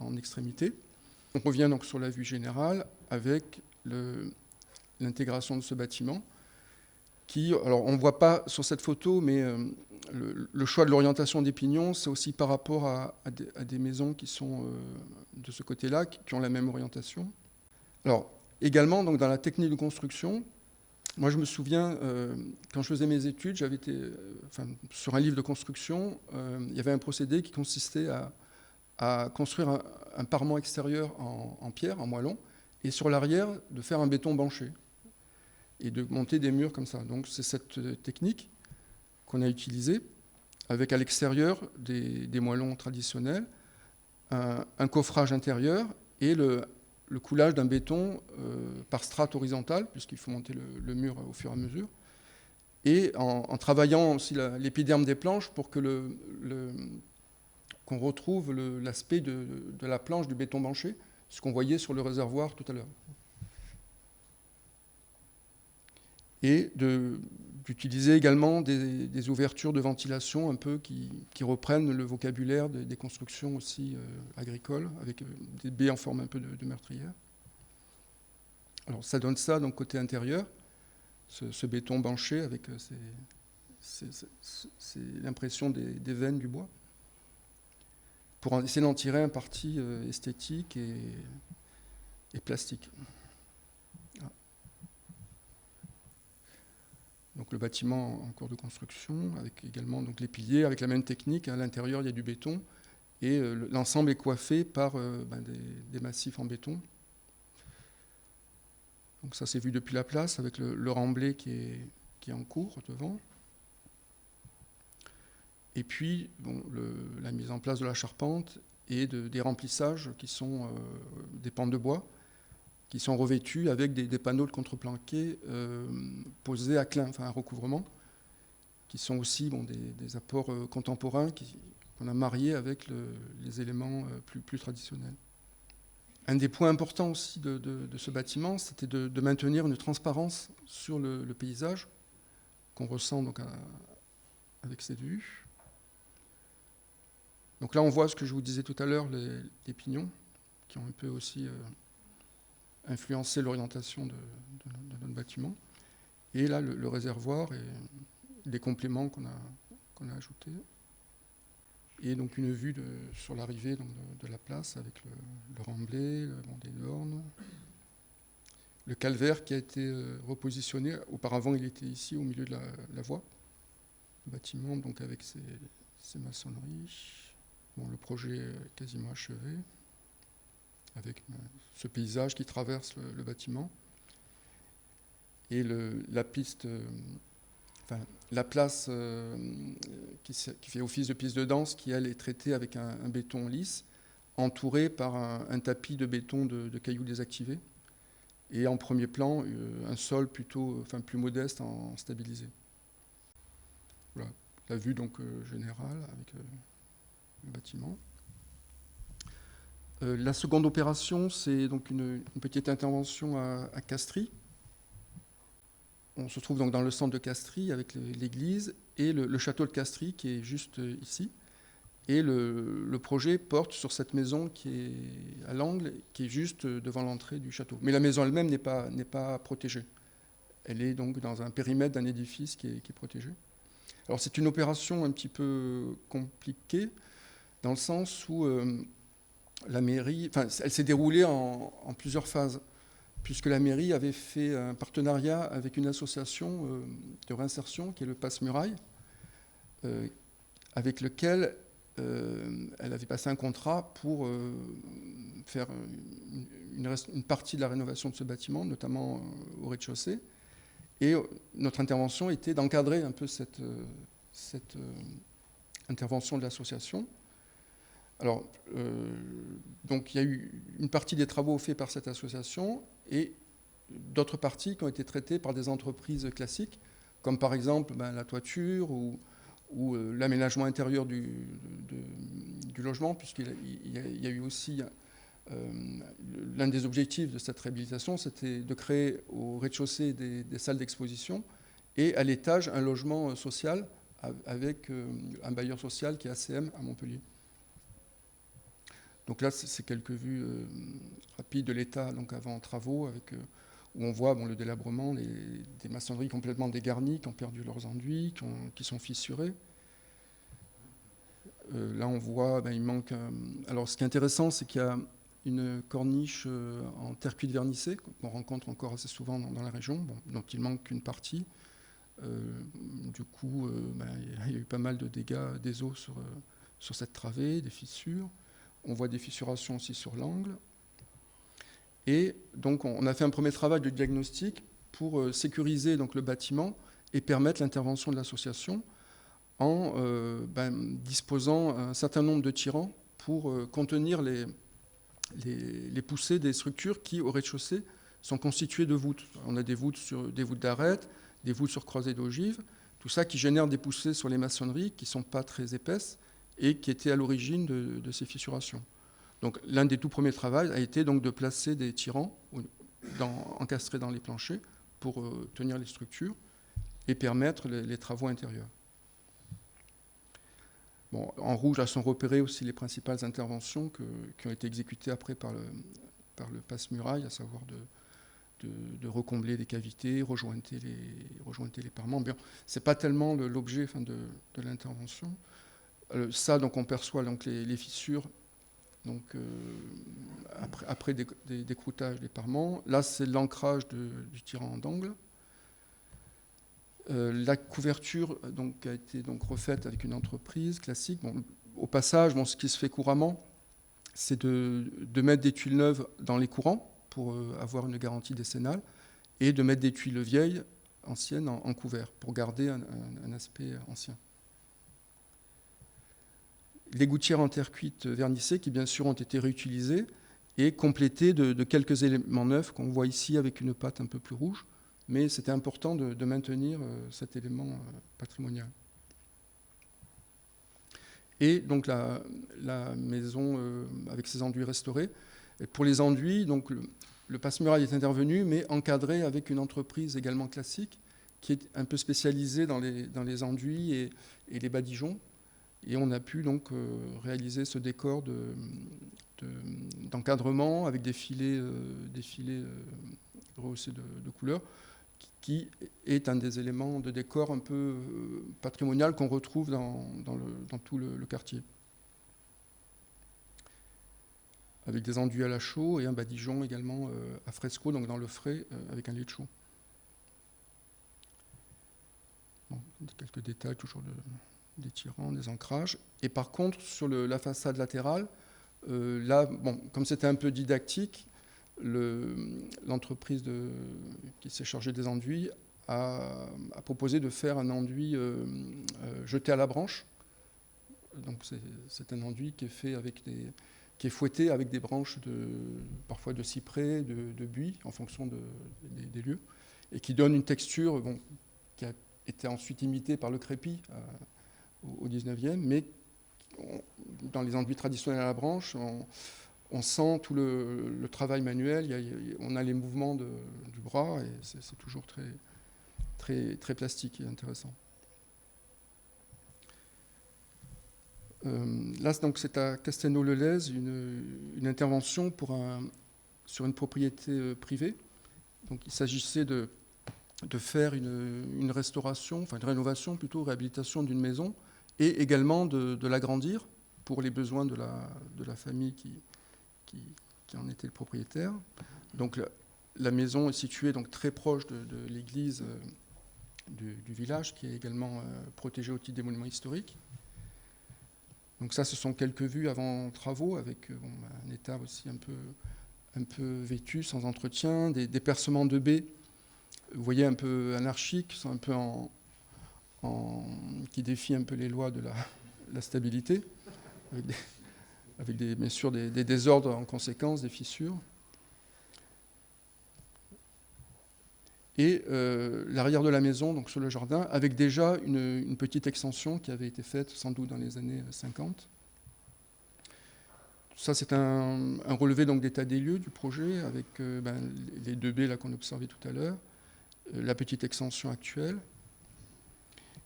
en extrémité. On revient donc sur la vue générale avec l'intégration de ce bâtiment qui, alors on ne voit pas sur cette photo, mais le choix de l'orientation des pignons, c'est aussi par rapport à des maisons qui sont de ce côté-là, qui ont la même orientation. Alors également, donc, dans la technique de construction, moi je me souviens, quand je faisais mes études, j'avais été sur un livre de construction, il y avait un procédé qui consistait à construire un parement extérieur en pierre, en moellon, et sur l'arrière, de faire un béton banché et de monter des murs comme ça. Donc c'est cette technique qu'on a utilisée, avec à l'extérieur des moellons traditionnels, un coffrage intérieur et le coulage d'un béton par strate horizontale, puisqu'il faut monter le mur au fur et à mesure, et en travaillant aussi l'épiderme des planches pour que qu'on retrouve l'aspect de la planche du béton banché, ce qu'on voyait sur le réservoir tout à l'heure. Et d'utiliser également des ouvertures de ventilation un peu qui reprennent le vocabulaire des constructions aussi agricoles, avec des baies en forme un peu de meurtrière. Alors ça donne ça, donc côté intérieur, ce béton banché avec l'impression des veines du bois, pour essayer d'en tirer un parti esthétique et plastique. Donc le bâtiment en cours de construction, avec également donc les piliers, avec la même technique. À l'intérieur, il y a du béton, et l'ensemble est coiffé par des massifs en béton. Donc ça, c'est vu depuis la place, avec le remblai qui est en cours devant. Et puis, bon, la mise en place de la charpente et des remplissages qui sont des pans de bois, qui sont revêtus avec des panneaux de contreplanqué posés à clin, enfin à recouvrement, qui sont aussi des apports contemporains qu'on a mariés avec les éléments plus traditionnels. Un des points importants aussi de ce bâtiment, c'était de maintenir une transparence sur le paysage qu'on ressent donc avec cette vue. Donc là, on voit ce que je vous disais tout à l'heure, les pignons, qui ont un peu aussi influencé l'orientation de notre bâtiment. Et là, le réservoir et les compléments qu'on a ajoutés. Et donc une vue sur l'arrivée de la place avec le remblai, des dornes. Le calvaire qui a été repositionné. Auparavant, il était ici au milieu de la voie. Le bâtiment, donc avec ses maçonneries. Bon, le projet est quasiment achevé. avec ce paysage qui traverse le bâtiment. Et la piste, la place qui fait office de piste de danse, qui elle est traitée avec un béton lisse, entouré par un tapis de béton de cailloux désactivés. Et en premier plan, un sol plutôt, plus modeste en stabilisé. Voilà, la vue donc générale avec le bâtiment. La seconde opération, c'est donc une petite intervention à Castries. On se trouve donc dans le centre de Castries avec l'église et le château de Castries qui est juste ici. Et le projet porte sur cette maison qui est à l'angle, qui est juste devant l'entrée du château. Mais la maison elle-même n'est pas protégée. Elle est donc dans un périmètre d'un édifice qui est protégé. Alors c'est une opération un petit peu compliquée, dans le sens où la mairie, elle s'est déroulée en plusieurs phases, puisque la mairie avait fait un partenariat avec une association de réinsertion, qui est le Passe-Muraille, avec lequel elle avait passé un contrat pour faire une partie de la rénovation de ce bâtiment, notamment au rez-de-chaussée. Et notre intervention était d'encadrer un peu cette intervention de l'association. Alors, donc il y a eu une partie des travaux faits par cette association et d'autres parties qui ont été traitées par des entreprises classiques, comme par exemple la toiture ou l'aménagement intérieur du logement, puisqu'il y a eu aussi l'un des objectifs de cette réhabilitation, c'était de créer au rez-de-chaussée des salles d'exposition et à l'étage un logement social avec un bailleur social qui est ACM à Montpellier. Donc là, c'est quelques vues rapides de l'état donc avant travaux, où on voit le délabrement, des maçonneries complètement dégarnies, qui ont perdu leurs enduits, qui sont fissurées. Là, on voit, il manque... Alors, ce qui est intéressant, c'est qu'il y a une corniche en terre cuite vernissée, qu'on rencontre encore assez souvent dans la région, dont il manque une partie. Du coup, il y a eu pas mal de dégâts des eaux sur cette travée, des fissures. On voit des fissurations aussi sur l'angle. Et donc, on a fait un premier travail de diagnostic pour sécuriser donc, le bâtiment et permettre l'intervention de l'association en disposant un certain nombre de tirants pour contenir les poussées des structures qui, au rez-de-chaussée, sont constituées de voûtes. On a des voûtes d'arêtes, des voûtes sur croisées d'ogives, tout ça qui génère des poussées sur les maçonneries qui ne sont pas très épaisses et qui étaient à l'origine de ces fissurations. Donc l'un des tout premiers travaux a été donc de placer des tirants encastrés dans les planchers pour tenir les structures et permettre les travaux intérieurs. Bon, en rouge, là sont repérées aussi les principales interventions qui ont été exécutées après par le Passe-Muraille, à savoir de recombler des cavités, rejointer les parements. Bien, ce n'est pas tellement l'objet de l'intervention. Ça, donc, on perçoit donc, les fissures donc, après des croûtages des parements. Là, c'est l'ancrage du tirant d'angle. La couverture donc, a été donc, refaite avec une entreprise classique. Bon, au passage, ce qui se fait couramment, c'est de mettre des tuiles neuves dans les courants pour avoir une garantie décennale et de mettre des tuiles vieilles, anciennes, en couvert pour garder un aspect ancien. Les gouttières en terre cuite vernissées qui, bien sûr, ont été réutilisées et complétées de quelques éléments neufs qu'on voit ici avec une pâte un peu plus rouge. Mais c'était important de maintenir cet élément patrimonial. Et donc la maison avec ses enduits restaurés. Et pour les enduits, donc le Passe-Muraille est intervenu, mais encadré avec une entreprise également classique qui est un peu spécialisée dans les enduits et les badigeons. Et on a pu donc réaliser ce décor d'encadrement avec des filets rehaussés de couleurs, qui est un des éléments de décor un peu patrimonial qu'on retrouve dans tout le quartier. Avec des enduits à la chaux et un badigeon également à fresco, donc dans le frais, avec un lit de chaux. Bon, quelques détails toujours des tirants, des ancrages. Et par contre, sur la façade latérale, Là, bon, comme c'était un peu didactique, l'entreprise qui s'est chargée des enduits a proposé de faire un enduit jeté à la branche. Donc c'est un enduit qui est fait qui est fouetté avec des branches parfois de cyprès, de buis, en fonction des lieux, et qui donne une texture qui a été ensuite imitée par le crépi au 19e, mais dans les enduits traditionnels à la branche, on sent tout le travail manuel, on a les mouvements du bras, et c'est toujours très, très, très plastique et intéressant. Là, donc, c'est à Castelnau-le-Lez une intervention sur une propriété privée. Donc, il s'agissait de faire une restauration, enfin une rénovation plutôt, réhabilitation d'une maison, et également de l'agrandir pour les besoins de la famille qui en était le propriétaire. Donc la maison est située donc très proche de l'église du village, qui est également protégée au titre des monuments historiques. Donc ça, ce sont quelques vues avant travaux, avec un état aussi un peu vétu, sans entretien, des percements de baies, vous voyez, un peu anarchiques, sont un peu qui défient un peu les lois de la stabilité, avec bien sûr des désordres en conséquence, des fissures. Et l'arrière de la maison, donc sur le jardin, avec déjà une petite extension qui avait été faite sans doute dans les années 50. Ça, c'est un relevé donc d'état des lieux du projet, avec les 2 baies là qu'on observait tout à l'heure, la petite extension actuelle.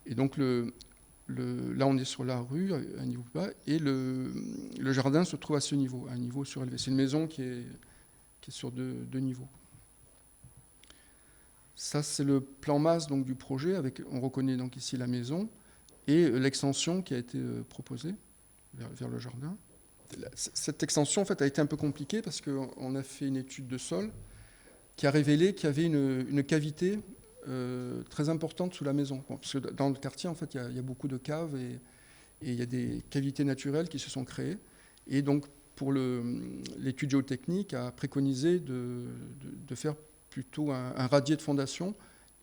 Et donc là, on est sur la rue, à un niveau bas, et le jardin se trouve à ce niveau, à un niveau surélevé. C'est une maison qui est sur deux niveaux. Ça, c'est le plan masse donc, du projet. On reconnaît donc ici la maison et l'extension qui a été proposée vers le jardin. Cette extension, en fait, a été un peu compliquée parce qu'on a fait une étude de sol qui a révélé qu'il y avait une cavité très importante sous la maison. Parce que dans le quartier, en fait, il y a beaucoup de caves et il y a des cavités naturelles qui se sont créées. Et donc, pour l'étude géotechnique, a préconisé de faire plutôt un radier de fondation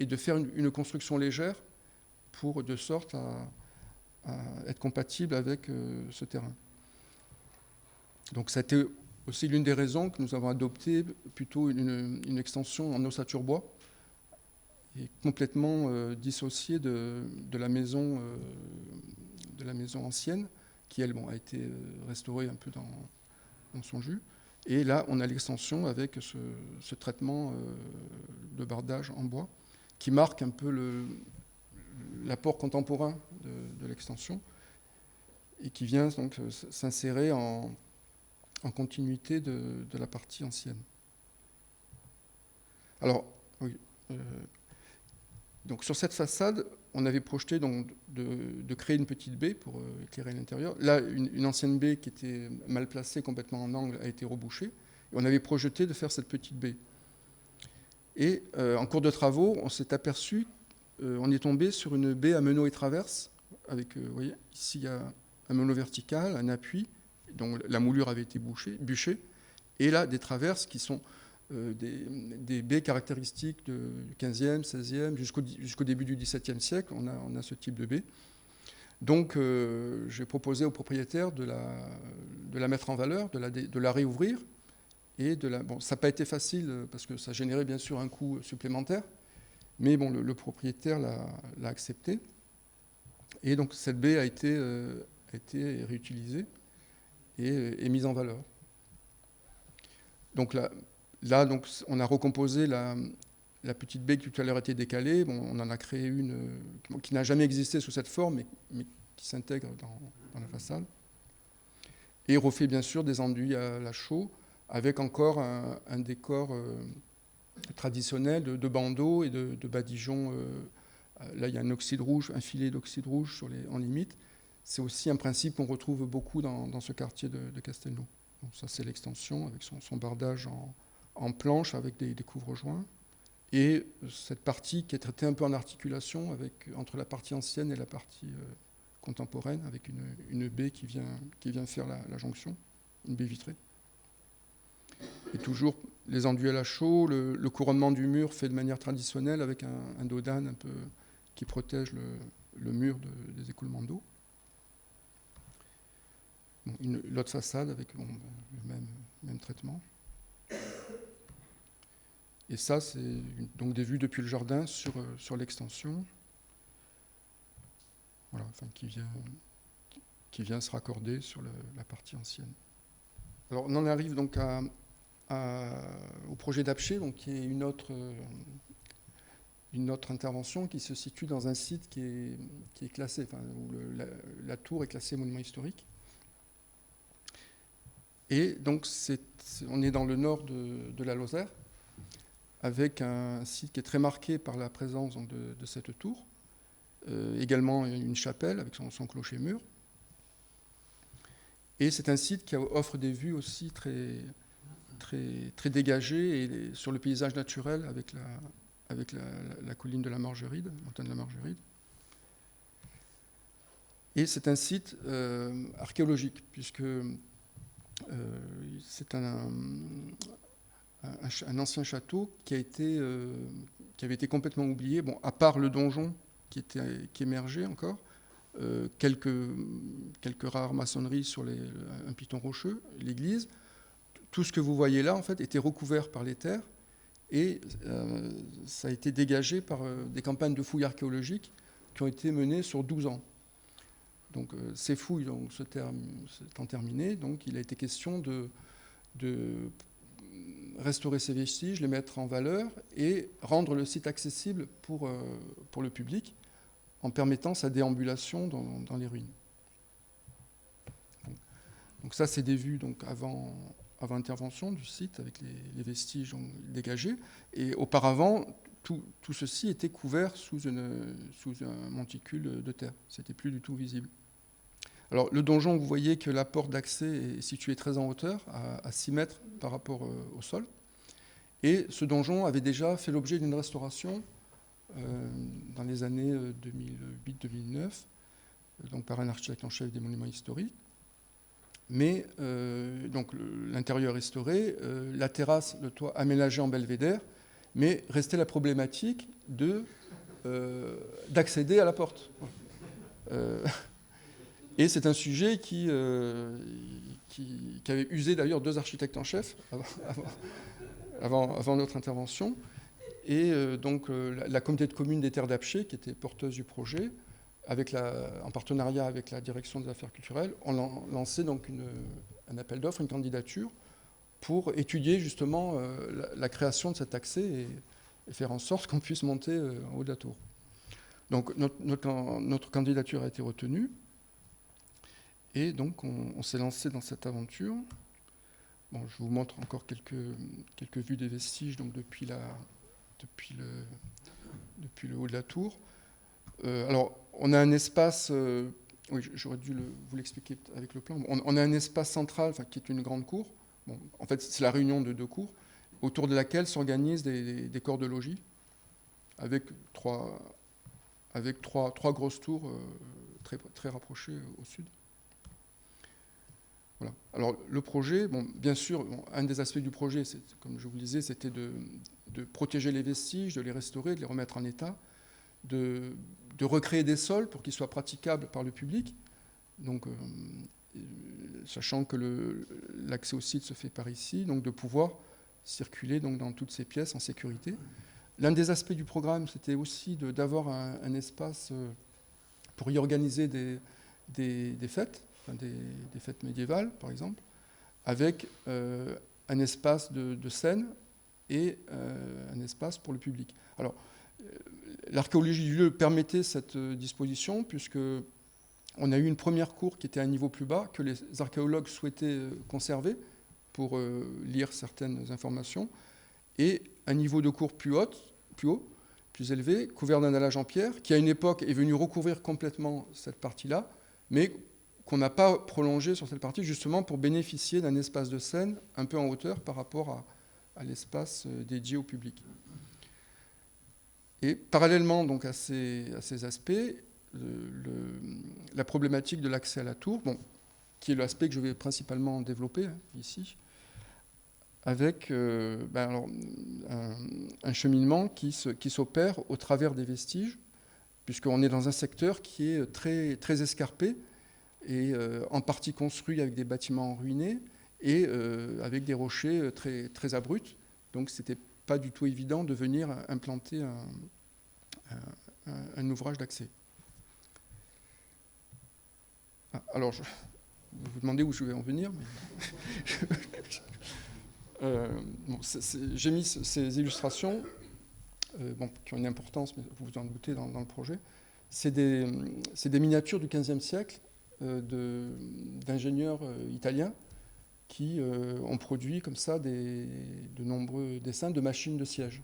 et de faire une construction légère de sorte à être compatible avec ce terrain. Donc ça a été aussi l'une des raisons que nous avons adopté plutôt une extension en ossature bois et complètement dissociée de la maison ancienne qui, elle, a été restaurée un peu dans son jus. Et là, on a l'extension avec ce traitement de bardage en bois qui marque un peu l'apport contemporain de l'extension et qui vient donc s'insérer en continuité de la partie ancienne. Alors, oui, donc sur cette façade, on avait projeté donc, de créer une petite baie pour éclairer l'intérieur. Là, une ancienne baie qui était mal placée, complètement en angle, a été rebouchée. Et on avait projeté de faire cette petite baie. Et en cours de travaux, on s'est aperçu, on est tombé sur une baie à meneaux et traverses. Vous voyez, ici, il y a un meneau vertical, un appui, dont la moulure avait été bûchée. Et là, des traverses qui sont des baies caractéristiques du 15e, 16e, jusqu'au début du XVIIe siècle, on a ce type de baie. Donc, j'ai proposé au propriétaire de la mettre en valeur, de la réouvrir. Et ça n'a pas été facile parce que ça générait bien sûr un coût supplémentaire, mais bon, le propriétaire l'a accepté. Et donc, cette baie a été réutilisée et mise en valeur. Donc là, donc, on a recomposé la petite baie qui tout à l'heure était décalée. Bon, on en a créé une qui n'a jamais existé sous cette forme, mais qui s'intègre dans la façade. Et refait bien sûr des enduits à la chaux, avec encore un décor traditionnel de bandeaux et de badigeons. Là, il y a un filet d'oxyde rouge en limite. C'est aussi un principe qu'on retrouve beaucoup dans ce quartier de Castelnau. Donc ça, c'est l'extension avec son bardage en planche avec des couvre-joints. Et cette partie qui est traitée un peu en articulation entre la partie ancienne et la partie contemporaine, avec une baie qui vient faire la jonction. une baie vitrée. Et toujours les enduits à la chaux, le couronnement du mur fait de manière traditionnelle avec un dos d'âne un peu qui protège le mur des écoulements d'eau. Bon, l'autre façade avec le même traitement. Et ça, c'est donc des vues depuis le jardin sur l'extension, voilà, enfin, qui vient se raccorder sur la partie ancienne. Alors on en arrive donc au projet d'Apcher, donc qui est une autre intervention qui se situe dans un site qui est classé, enfin, où la tour est classée monument historique. Et donc on est dans le nord de la Lozère, avec un site qui est très marqué par la présence donc, de cette tour, également une chapelle avec son clocher-mur. Et c'est un site qui offre des vues aussi très, très, très dégagées et sur le paysage naturel avec la colline de la Margeride, la montagne de la Margeride. Et c'est un site archéologique, puisque c'est un ancien château qui avait été complètement oublié, bon, à part le donjon qui émergeait encore, quelques rares maçonneries sur un piton rocheux, l'église. Tout ce que vous voyez là, en fait, était recouvert par les terres et ça a été dégagé par des campagnes de fouilles archéologiques qui ont été menées sur 12 ans. Donc ces fouilles donc, s'étant terminées, donc il a été question de restaurer ces vestiges, les mettre en valeur et rendre le site accessible pour le public en permettant sa déambulation dans les ruines. Donc ça, c'est des vues donc, avant intervention du site avec les vestiges dégagés. Et auparavant, tout ceci était couvert sous un monticule de terre. C'était plus du tout visible. Alors le donjon, vous voyez que la porte d'accès est située très en hauteur, à 6 mètres par rapport au sol. Et ce donjon avait déjà fait l'objet d'une restauration dans les années 2008-2009, donc par un architecte en chef des monuments historiques. Mais donc l'intérieur restauré, la terrasse, le toit aménagé en belvédère, mais restait la problématique d'accéder à la porte. Et c'est un sujet qui avait usé d'ailleurs 2 architectes en chef avant notre intervention. Et donc la communauté de communes des Terres d'Apcher, qui était porteuse du projet, en partenariat avec la direction des affaires culturelles, ont lancé donc un appel d'offres, une candidature, pour étudier justement la création de cet accès et faire en sorte qu'on puisse monter en haut de la tour. Donc notre candidature a été retenue. Et donc, on s'est lancé dans cette aventure. Bon, je vous montre encore quelques vues des vestiges donc depuis le haut de la tour. Alors, on a un espace... oui, j'aurais dû vous l'expliquer avec le plan. On a un espace central qui est une grande cour. Bon, en fait, c'est la réunion de 2 cours, autour de laquelle s'organisent des corps de logis, avec trois grosses tours très, très rapprochées au sud. Voilà. Alors le projet, bon, bien sûr, un des aspects du projet, comme je vous le disais, c'était de protéger les vestiges, de les restaurer, de les remettre en état, de recréer des sols pour qu'ils soient praticables par le public. Donc, sachant que l'accès au site se fait par ici, donc de pouvoir circuler donc, dans toutes ces pièces en sécurité. L'un des aspects du programme, c'était aussi d'avoir un espace pour y organiser des fêtes. Des fêtes médiévales, par exemple, avec un espace de scène et un espace pour le public. Alors, l'archéologie du lieu permettait cette disposition, puisqu'on a eu une première cour qui était à un niveau plus bas, que les archéologues souhaitaient conserver pour lire certaines informations, et un niveau de cour plus haut, plus élevé, couvert d'un dallage en pierre, qui à une époque est venu recouvrir complètement cette partie-là, mais qu'on n'a pas prolongé sur cette partie, justement pour bénéficier d'un espace de scène un peu en hauteur par rapport à l'espace dédié au public. Et parallèlement donc, à ces aspects, la problématique de l'accès à la tour, bon, qui est l'aspect que je vais principalement développer ici, avec alors, un cheminement qui s'opère au travers des vestiges, puisqu'on est dans un secteur qui est très, très escarpé et en partie construit avec des bâtiments ruinés et avec des rochers très, très abrupts. Donc ce n'était pas du tout évident de venir implanter un ouvrage d'accès. Alors, je vais vous demander où je vais en venir. Bon, j'ai mis ces illustrations qui ont une importance, mais vous vous en doutez dans le projet. C'est des miniatures du XVe siècle d'ingénieurs italiens qui ont produit comme ça de nombreux dessins de machines de siège,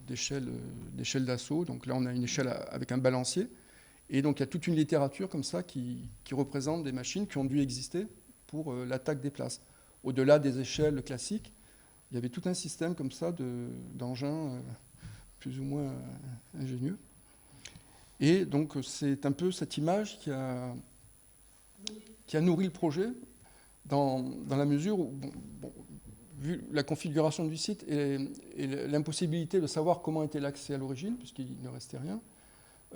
d'échelles d'assaut. Donc là, on a une échelle avec un balancier. Et donc, il y a toute une littérature comme ça qui représente des machines qui ont dû exister pour l'attaque des places. Au-delà des échelles classiques, il y avait tout un système comme ça d'engins plus ou moins ingénieux. Et donc, c'est un peu cette image qui a nourri le projet dans la mesure où, vu la configuration du site et l'impossibilité de savoir comment était l'accès à l'origine, puisqu'il ne restait rien,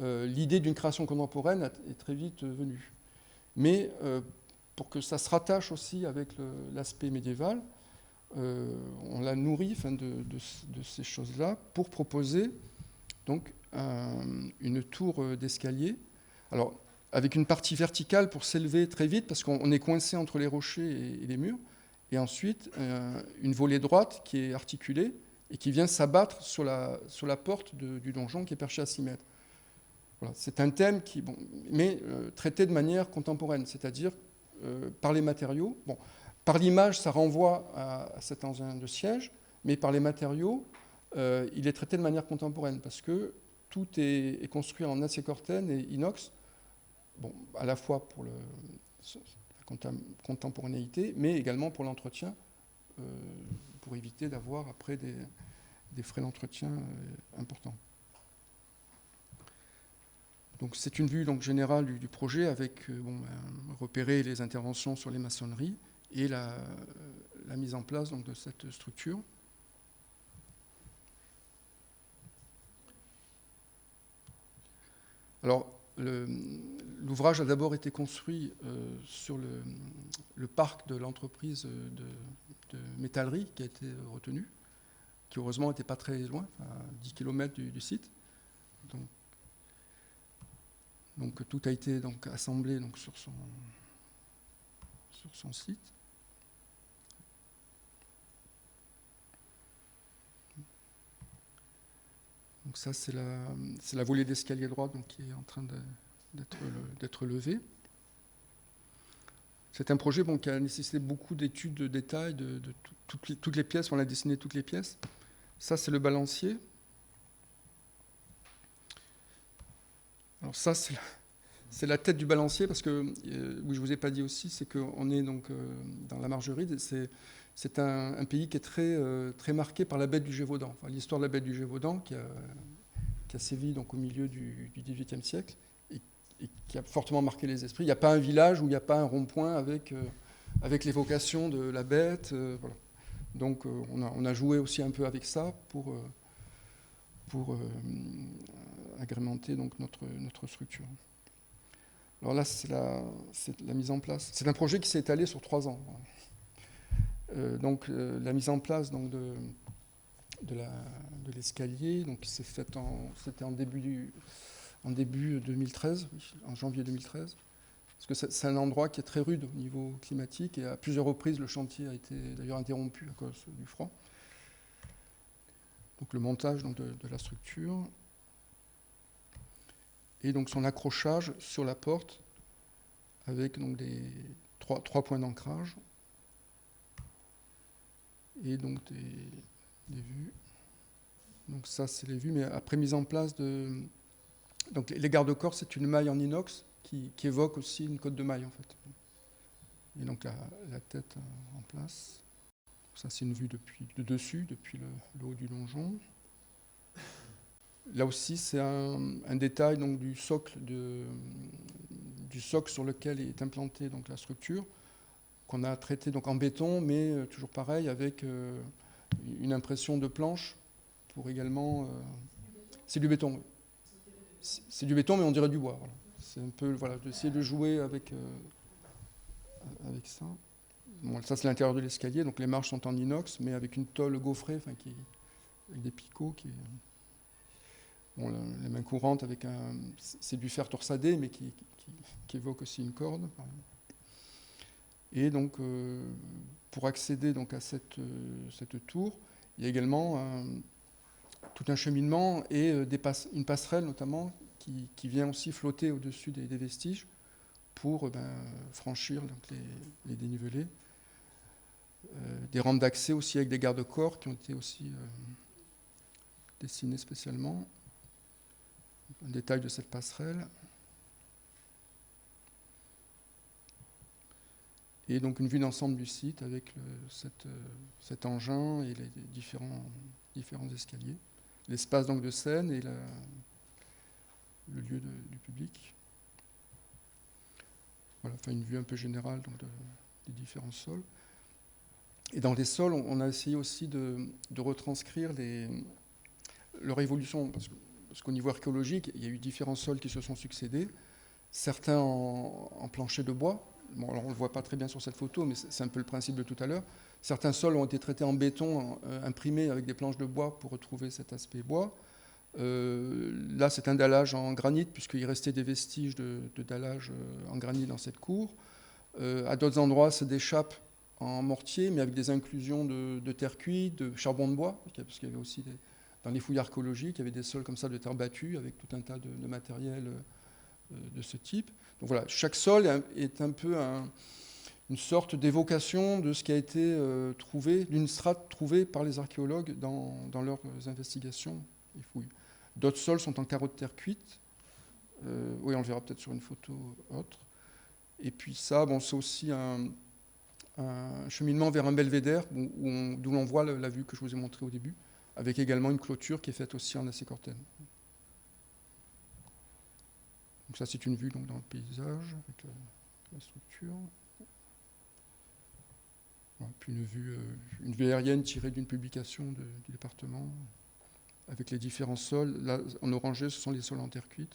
l'idée d'une création contemporaine est très vite venue. Mais pour que ça se rattache aussi avec l'aspect médiéval, on l'a nourri de ces choses-là pour proposer donc une tour d'escalier. Alors, avec une partie verticale pour s'élever très vite, parce qu'on est coincé entre les rochers et les murs, et ensuite une volée droite qui est articulée et qui vient s'abattre sur la porte du donjon qui est perché à 6 mètres. Voilà, c'est un thème mais traité de manière contemporaine, c'est-à-dire par les matériaux. Bon, par l'image, ça renvoie à cet engin de siège, mais par les matériaux, il est traité de manière contemporaine, parce que tout est construit en acier corten et inox, à la fois pour la contemporanéité, mais également pour l'entretien, pour éviter d'avoir après des frais d'entretien importants. Donc c'est une vue générale du projet avec repérer les interventions sur les maçonneries et la mise en place de cette structure. Alors, l'ouvrage a d'abord été construit sur le parc de l'entreprise de métallerie qui a été retenu, qui heureusement n'était pas très loin, à 10 km du site. Donc tout a été assemblé sur son site. Donc ça, c'est la volée d'escalier droit qui est en train d'être levée. C'est un projet qui a nécessité beaucoup d'études de détail de toutes les pièces. On a dessiné toutes les pièces. Ça, c'est le balancier. Alors ça, c'est la tête du balancier, parce que, oui, je ne vous ai pas dit aussi, c'est qu'on est dans la Margeride. C'est un pays qui est très, très marqué par la bête du Gévaudan. Enfin, l'histoire de la bête du Gévaudan qui a sévi au milieu du XVIIIe siècle et qui a fortement marqué les esprits. Il n'y a pas un village où il n'y a pas un rond-point avec l'évocation de la bête. Voilà. Donc on a joué aussi un peu avec ça pour agrémenter notre structure. Alors là, c'est la mise en place. C'est un projet qui s'est étalé sur 3 ans. La mise en place de l'escalier, s'est faite c'était en début 2013, en janvier 2013, parce que c'est un endroit qui est très rude au niveau climatique et à plusieurs reprises le chantier a été d'ailleurs interrompu à cause du froid. Donc le montage de la structure et son accrochage sur la porte avec des 3 points d'ancrage et des vues. Donc ça, c'est les vues, mais après mise en place donc les garde-corps, c'est une maille en inox qui évoque aussi une cotte de maille, en fait. Et donc la tête en place. Ça, c'est une vue de dessus, depuis le haut du donjon. Là aussi, c'est un détail du socle sur lequel est implantée la structure. qu'on a traité donc en béton, mais toujours pareil, avec une impression de planche pour également... c'est du béton. C'est du béton, mais on dirait du bois. Voilà. C'est un peu, voilà, d'essayer de jouer avec ça. Bon, ça, c'est l'intérieur de l'escalier, donc les marches sont en inox, mais avec une tôle gaufrée, avec des picots qui... Bon, les mains courantes avec c'est du fer torsadé, mais qui évoque aussi une corde. Et donc, pour accéder donc à cette tour, il y a également tout un cheminement et une passerelle notamment qui vient aussi flotter au-dessus des vestiges pour franchir donc, les dénivelés. Des rampes d'accès aussi avec des garde-corps qui ont été aussi dessinés spécialement. Un détail de cette passerelle. Et donc une vue d'ensemble du site avec cet engin et les différents escaliers. L'espace donc de scène et le lieu du public. Voilà, enfin une vue un peu générale donc des différents sols. Et dans les sols, on a essayé aussi de retranscrire leur évolution, parce qu'au niveau archéologique, il y a eu différents sols qui se sont succédés, certains en plancher de bois. Bon, alors on ne le voit pas très bien sur cette photo, mais c'est un peu le principe de tout à l'heure. Certains sols ont été traités en béton, imprimés avec des planches de bois pour retrouver cet aspect bois. Là, c'est un dallage en granit, puisqu'il restait des vestiges de dallage en granit dans cette cour. À d'autres endroits, c'est des chapes en mortier, mais avec des inclusions de terre cuite, de charbon de bois, parce qu'il y avait aussi dans les fouilles archéologiques, il y avait des sols comme ça de terre battue, avec tout un tas de matériel de ce type. Donc voilà, chaque sol est un peu une sorte d'évocation de ce qui a été trouvé, d'une strate trouvée par les archéologues dans leurs investigations et fouilles. D'autres sols sont en carreaux de terre cuite. Oui, on le verra peut-être sur une photo autre. Et puis ça, bon, c'est aussi un cheminement vers un belvédère, d'où l'on voit la vue que je vous ai montrée au début, avec également une clôture qui est faite aussi en acier corten. Donc ça, c'est une vue donc, dans le paysage, avec la structure. Voilà, puis une vue aérienne tirée d'une publication du département, avec les différents sols. Là, en orangé, ce sont les sols en terre cuite.